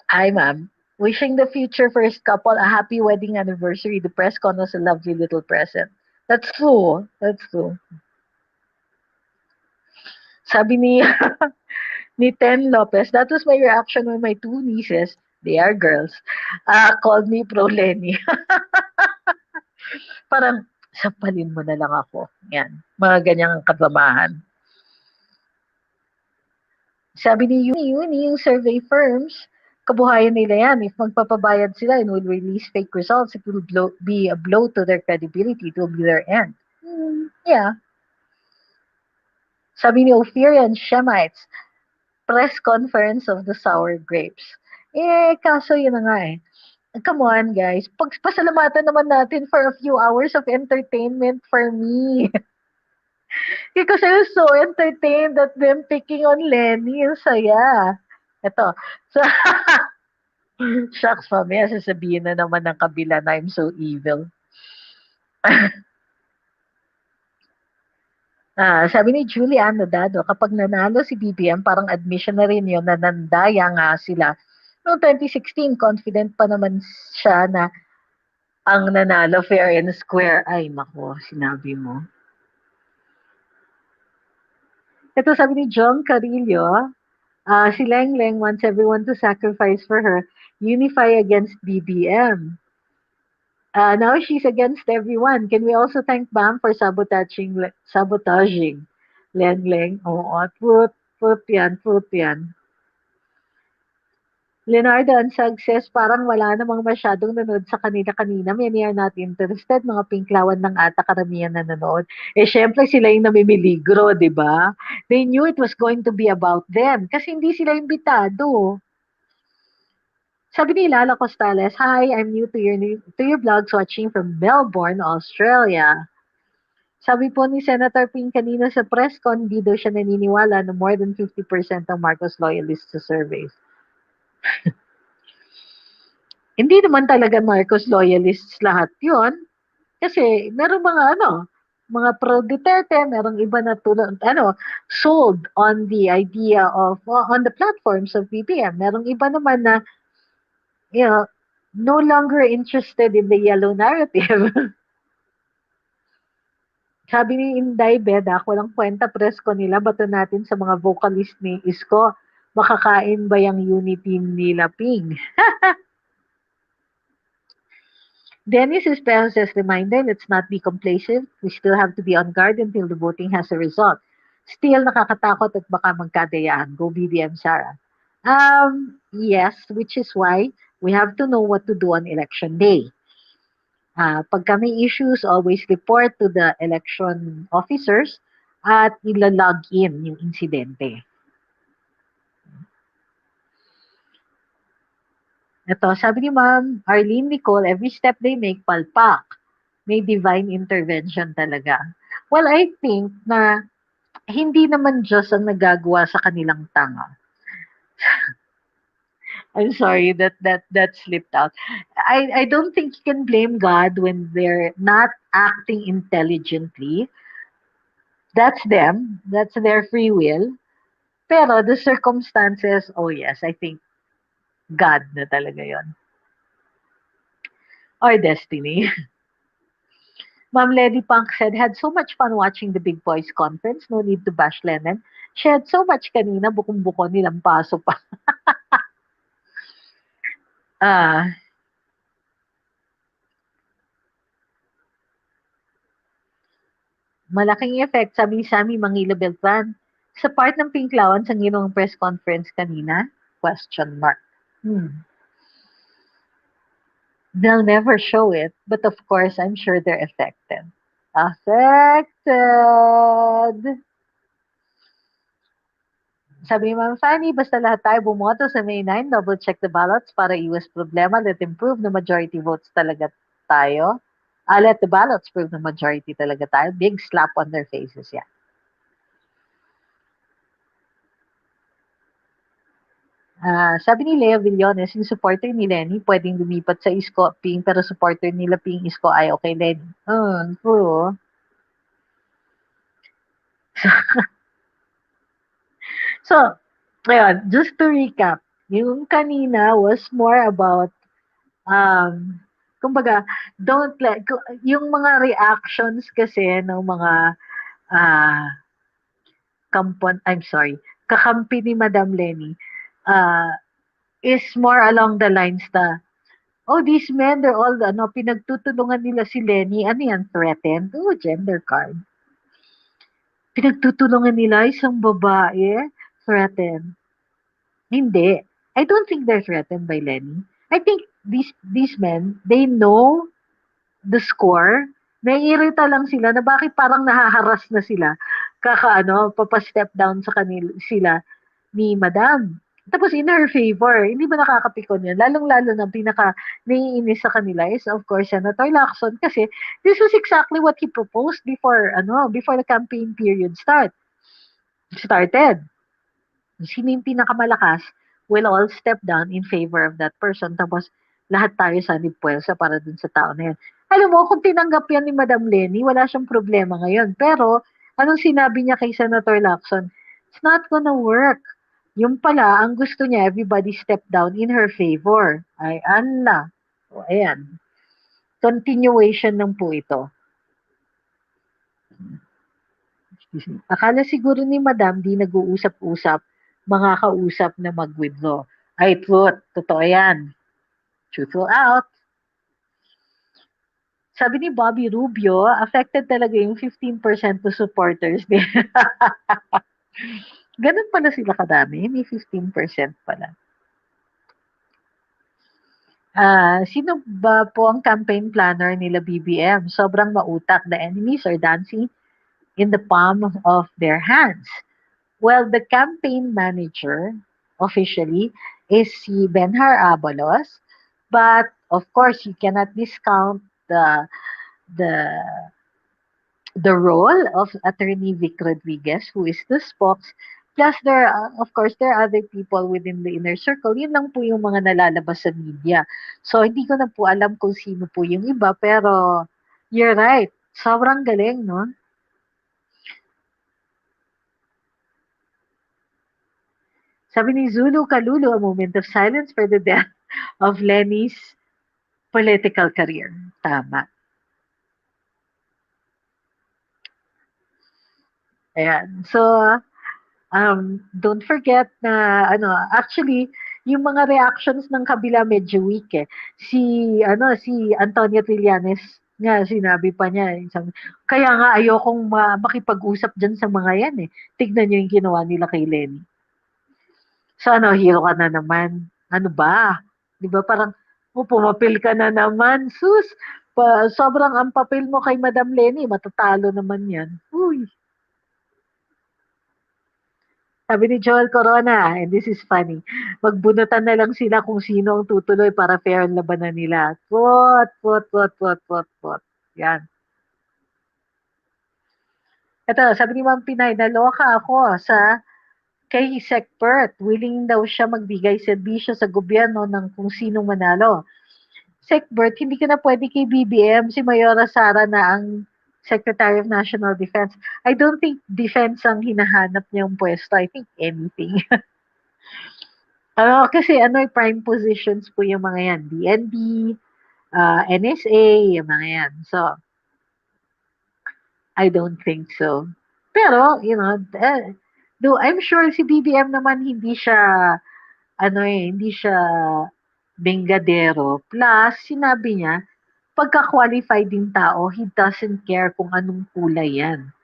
hi ma'am, wishing the future first couple a happy wedding anniversary. The presscon was a lovely little present. That's true. That's true. Sabi ni ni Ten Lopez, that was my reaction when my two nieces, they are girls, called me Pro Lenny. Parang, sampalin mo na lang ako. Yan. Mga ganyang kasamahan. Sabi ni Uni, yung survey firms, kabuhayan nila yan. If magpapabayad sila and will release fake results, it will be a blow to their credibility. It will be their end. Yeah. Sabi ni Ophir and Shemites, press conference of the sour grapes. Kaso yun na nga Come on, guys. Pasalamatan naman natin for a few hours of entertainment for me. Because I was so entertained at them picking on Lenny. Ang saya. Ito. So, shucks, mamaya sasabihin na naman ng kabila na I'm so evil. Sabi ni Julian Nodado, kapag nanalo si BBM, parang admission na rin yun na nandaya nga sila. Noong 2016, confident pa naman siya na ang nanalo fair and square. Ay, nako, sinabi mo. Ito sabi ni John Carillo, si Leng Leng wants everyone to sacrifice for her, unify against BBM. Now she's against everyone. Can we also thank Bam for sabotaging Leng Leng? Oo, truth yan. Leonardo Ansag says, parang wala namang masyadong nanood sa kanila kanina. Many are not interested. Mga pinklawan ng ata karamihan na nanood. Eh, syempre sila yung namimiligro, di ba? They knew it was going to be about them kasi hindi sila imbitado. Sabi ni Lala Costales, hi, I'm new to your vlogs watching from Melbourne, Australia. Sabi po ni Senator Ping kanina sa presscon, hindi daw siya naniniwala na more than 50% ng Marcos loyalists sa surveys. Hindi naman talaga Marcos loyalists lahat yon. Kasi meron mga pro Duterte, merong iba na sold on the idea of, on the platforms of BBM. Merong iba naman na, you know, no longer interested in the yellow narrative. Sabi ni Inday Beda, walang kwenta press ko nila, bato natin sa mga vocalist ni Isko, makakain ba yung unity nila Ping? Dennis Espejo says, reminder, let's not be complacent. We still have to be on guard until the voting has a result. Still nakakatakot at baka magkadayaan. Go BBM, Sarah. Yes, which is why we have to know what to do on election day. Pagka may issues, always report to the election officers at ilalog in yung insidente. Ito, sabi ni Ma'am Arlene Nicole, every step they make, palpak. May divine intervention talaga. Well, I think na hindi naman Diyos ang nagagawa sa kanilang tanga. I'm sorry that slipped out. I don't think you can blame God when they're not acting intelligently. That's them. That's their free will. Pero the circumstances, oh yes, I think God na talaga yon. Or destiny. Ma'am Lady Punk said, had so much fun watching the Big Boys conference. No need to bash Lennon. She had so much kanina, bukong-buko nilang paso pa. Ah, malaking effect, sabi ni Sammy Mangilo Beltran. Sa part ng Pinklawan sa ginawang press conference kanina? Question mark. They'll never show it, but of course, I'm sure they're affected. Affected! Sabi ni Ma'am Fanny, basta lahat tayo bumoto sa May 9, double check the ballots para iwas problema. Let them prove na majority votes talaga tayo. Let the ballots prove na majority talaga tayo. Big slap on their faces yan. Sabi ni Lea Villones, yung supporter ni Lenny, pwedeng lumipat sa Isko Ping, pero supporter nila Ping Isko ayaw kay Lenny. True. So, ngayon, just to recap, yung kanina was more about, kumbaga, don't let, yung mga reactions kasi ng mga uh, kakampi ni Madam Lenny, uh, is more along the lines na, oh, these men, they're all, pinagtutulungan nila si Lenny, ano yan, threatened? Oh, gender card. Pinagtutulungan nila isang babae, threatened. Hindi. I don't think they're threatened by Lenny. I think these men, they know the score. Naiirita lang sila na bakit parang nahaharas na sila. Papa-step down sa kanila sila ni Madam. Tapos in her favor, hindi ba nakakapikon yun? Lalong-lalo na pinaka naiinis sa kanila is of course Senator Lacson kasi this was exactly what he proposed before the campaign period started. Sino yung pinakamalakas will all step down in favor of that person. Tapos lahat tayo sanib puwersa para dun sa tao na yan. Alam mo, kung tinanggap yan ni Madam Lenny, wala siyang problema ngayon. Pero, anong sinabi niya kay Senator Lacson? It's not gonna work. Yung pala, ang gusto niya, everybody step down in her favor. Ay, ala. O, ayan. Continuation ng po ito. Akala siguro ni Madam di nag-uusap-usap, mga kausap na mag-withdraw. Ay, truth. Totoo yan. Truthful out. Sabi ni Bobby Rubio, affected talaga yung 15% to supporters niya. Ganun pala sila kadami. May 15% pala. Sino ba po ang campaign planner nila BBM? Sobrang mautak. The enemies are dancing in the palm of their hands. Well, the campaign manager officially is si Benhar Abalos, but of course you cannot discount the the role of Attorney Vic Rodriguez, who is the spokes. Plus, of course, there are other people within the inner circle. Yun lang po yung mga nalalabas sa media. So, hindi ko na po alam kung sino po yung iba, pero you're right. Sobrang galing, no? Sabi ni Zulu Kalulu, a moment of silence for the death of Lenny's political career. Tama. Ayan. So, don't forget na, actually, yung mga reactions ng kabila medyo weak eh. Si Antonio Trillanes nga, sinabi pa niya, kaya nga ayokong makipag-usap dyan sa mga yan eh. Tignan niyo yung ginawa nila kay Lenny. So hero ka na naman. Ano ba? Di ba parang, pumapil ka na naman. Sus, sobrang ang papel mo kay Madam Lenny, matatalo naman yan. Uy. Sabi ni Joel Corona, and this is funny, magbunutan na lang sila kung sino ang tutuloy para fair ang labanan nila. Pot. Yan. Ito, sabi ni Ma'am Pinay, naloka ako kay Secpert. Willing daw siya magbigay serbisyo sa gobyerno ng kung sino manalo. Secbert, hindi ka na pwede kay BBM, si Mayora Sara na ang Secretary of National Defense. I don't think defense ang hinahanap niyang pwesto. I think anything. Kasi prime positions po yung mga yan. DND, NSA, yung mga yan. So, I don't think so. Pero, though I'm sure si BBM naman hindi siya bengadero. Plus, sinabi niya, pagka-qualified din tao, he doesn't care kung anong kulay yan.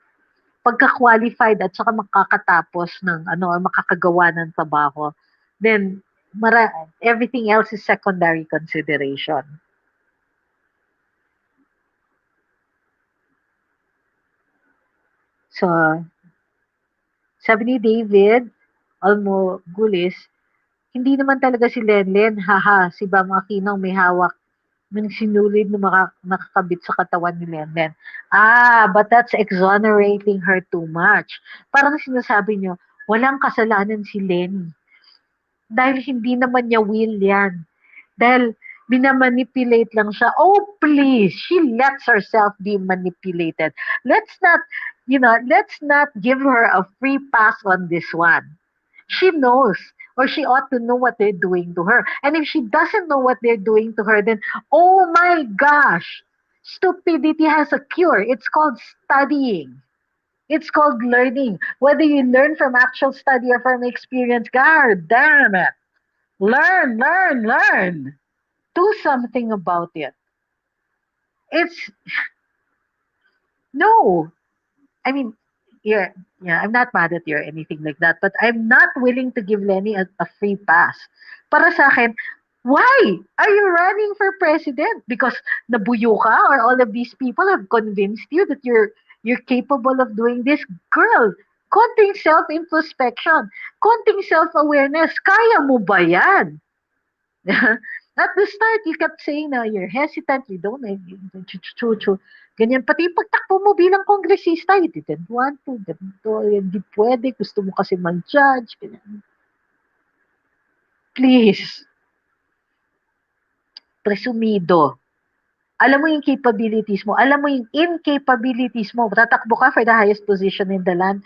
Pagka-qualified at saka makakatapos ng makakagawa ng trabaho, then everything else is secondary consideration. So, sabi ni David Almo Gulis, hindi naman talaga si Lenlen, haha, si Bam Aquino may hawak ng sinulid na nakakabit sa katawan ni Lenlen. But that's exonerating her too much. Parang sinasabi niyo, walang kasalanan si Lenny. Dahil hindi naman niya will yan. Dahil minamanipulate lang siya. Oh, please, she lets herself be manipulated. Let's not give her a free pass on this one. She knows, or she ought to know what they're doing to her. And if she doesn't know what they're doing to her, then, oh my gosh, stupidity has a cure. It's called studying. It's called learning. Whether you learn from actual study or from experience, God damn it. Learn. Do something about it. It's, no. I mean, I'm not mad at you or anything like that, but I'm not willing to give Lenny a free pass. Para sa akin, why are you running for president? Because nabuyo ka or all of these people have convinced you that you're capable of doing this? Girl, konting self-introspection, konting self-awareness, kaya mo ba yan? At the start, you kept saying na you're hesitant, you don't, ganyan. Pati yung pagtakbo mo bilang kongresista, you didn't want to, ganito, hindi pwede, gusto mo kasi mag-judge, ganyan. Please, presumido. Alam mo yung capabilities mo, alam mo yung incapabilities mo, tatakbo ka for the highest position in the land.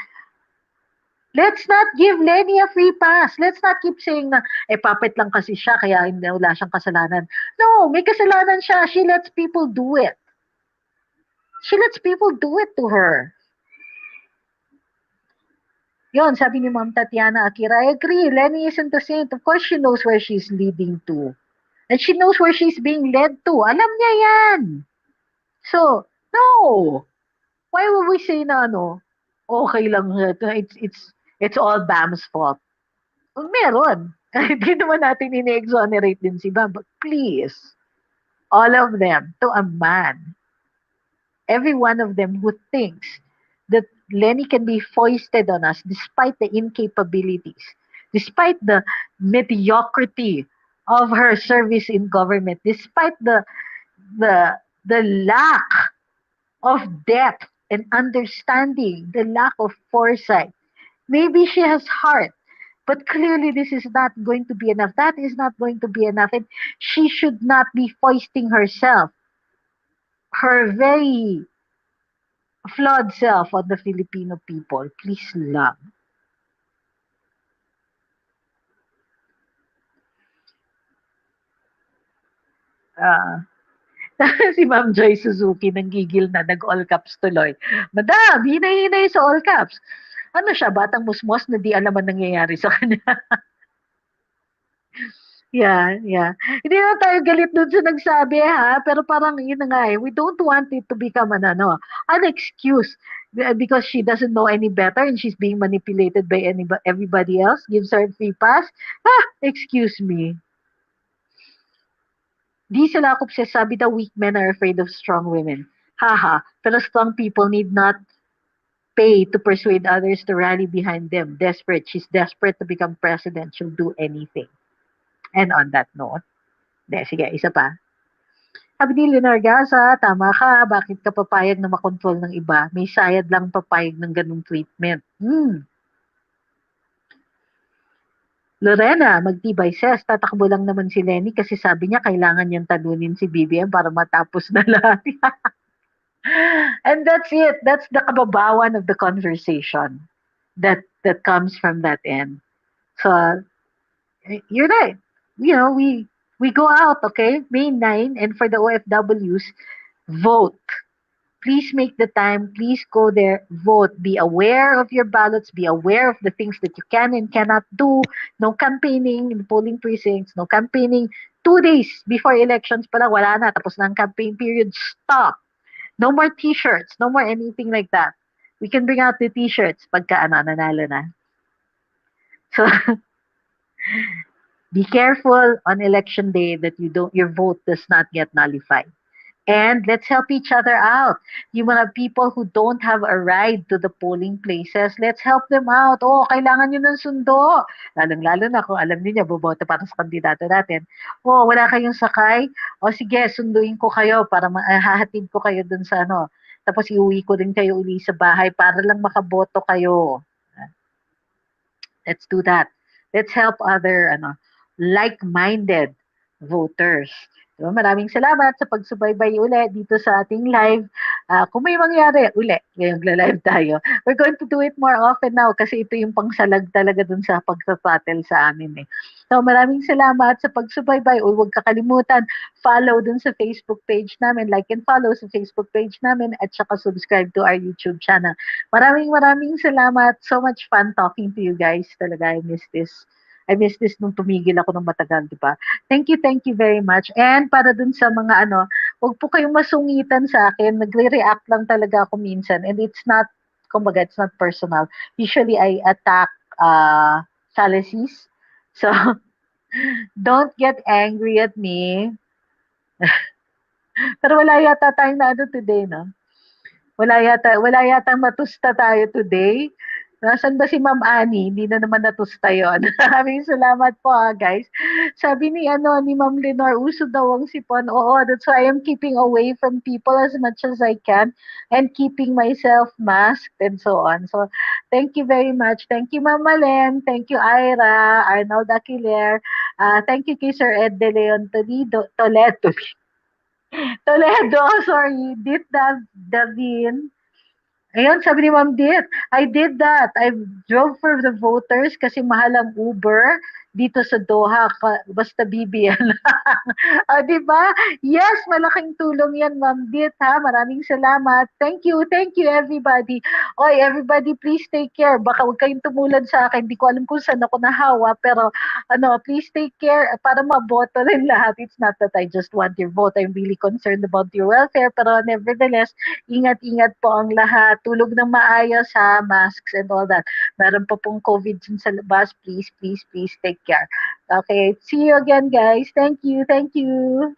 Let's not give Lenny a free pass. Let's not keep saying na, puppet lang kasi siya, kaya wala siyang kasalanan. No, may kasalanan siya. She lets people do it. She lets people do it to her. Yun, sabi ni Ma'am Tatiana Akira, I agree, Lenny isn't a saint. Of course she knows where she's leading to. And she knows where she's being led to. Alam niya yan. So, no. Why would we say na ano, okay lang, it's all Bam's fault? Meron. Hindi naman natin ini-exonerate din si Bam. But please, all of them, to a man, every one of them who thinks that Lenny can be foisted on us despite the incapabilities, despite the mediocrity of her service in government, despite the the lack of depth and understanding, the lack of foresight. Maybe she has heart, but clearly this is not going to be enough. That is not going to be enough. And she should not be foisting herself, her very flawed self on the Filipino people. Please lang. Ah, si Ma'am Joy Suzuki nanggigil na, nag-all caps tuloy. Madam, hinay-hinay sa all caps. Ano siya, batang musmos na di alam ang nangyayari sa kanya. Yeah, yeah. Hindi na tayo galit dun sa nagsabi ha, pero parang yun na nga eh, we don't want it to become an excuse because she doesn't know any better and she's being manipulated by everybody else, gives her a free pass. Excuse me. Di sila ako sabi the weak men are afraid of strong women. Haha, pero strong people need not pay to persuade others to rally behind them. Desperate. She's desperate to become president. She'll do anything. And on that note, sige, isa pa. Sabi ni Leonard Gasa, tama ka, bakit ka papayag na makontrol ng iba? May sayad lang papayag ng ganung treatment. Lorena, magtibay says, tatakbo lang naman si Lenny kasi sabi niya kailangan niyang talunin si BBM para matapos na lahat. And that's it. That's the kababawan of the conversation that comes from that end. So, you're right. We go out, okay? May 9, and for the OFWs, vote. Please make the time. Please go there, vote. Be aware of your ballots. Be aware of the things that you can and cannot do. No campaigning in polling precincts. No campaigning 2 days before elections pala, wala na. Tapos na ang campaign period. Stop. No more t-shirts. No more anything like that. We can bring out the t-shirts pagka nanalo na. So, be careful on election day that your vote does not get nullified. And let's help each other out. Yung mga people who don't have a ride to the polling places, let's help them out. Oh, kailangan nyo ng sundo. Lalong-lalo na kung alam niyo boboto para sa kandidato natin. Oh, wala kayong sakay? O sige, sunduin ko kayo para hahatid ko kayo dun sa Tapos iuwi ko din kayo uli sa bahay para lang makaboto kayo. Let's do that. Let's help other like-minded voters. Diba? Maraming salamat sa pagsubaybay ulit dito sa ating live. Kung may mangyari ulit, ngayong live tayo. We're going to do it more often now kasi ito yung pangsalag talaga dun sa pagsapatel sa amin eh. So maraming salamat sa pagsubaybay. Huwag kakalimutan, follow dun sa Facebook page namin, like and follow sa Facebook page namin at saka subscribe to our YouTube channel. Maraming salamat. So much fun talking to you guys. Talaga, I miss this. Nung tumigil ako ng matagal, di ba? Thank you very much. And para dun sa mga huwag po kayong masungitan sa akin. Nagre-react lang talaga ako minsan. And it's not, kumbaga, it's not personal. Usually, I attack fallacies. So, don't get angry at me. Pero wala yata tayong today, no? Wala yata matusta tayo today. Nasaan ba si Ma'am Annie? Hindi na naman natusta yun. Maraming salamat po guys. Sabi ni Ma'am Lenore, uso daw ang sipon. Oo, that's why I'm keeping away from people as much as I can and keeping myself masked and so on. So, thank you very much. Thank you, Ma'am Malen. Thank you, Ira, Arnold Aquiler. Thank you kay Sir Ed De Leon Toledo. Sorry. Dit Davin. Ayun, sabi ni Ma'am Dit, I did that. I drove for the voters kasi mahal ang Uber. dito sa Doha, basta BBM lang. O, di ba? Yes, malaking tulong yan, Ma'am Dit, ha? Maraming salamat. Thank you, everybody. Oy, everybody, please take care. Baka huwag kayong tumulad sa akin. Di ko alam kung saan ako nahawa, pero please take care para maboto rin lahat. It's not that I just want your vote. I'm really concerned about your welfare, pero nevertheless, ingat-ingat po ang lahat. Tulog ng maayos, ha? Masks and all that. Meron pa pong COVID dyan sa labas. Please, please, please take care. Okay, see you again, guys. Thank you, thank you.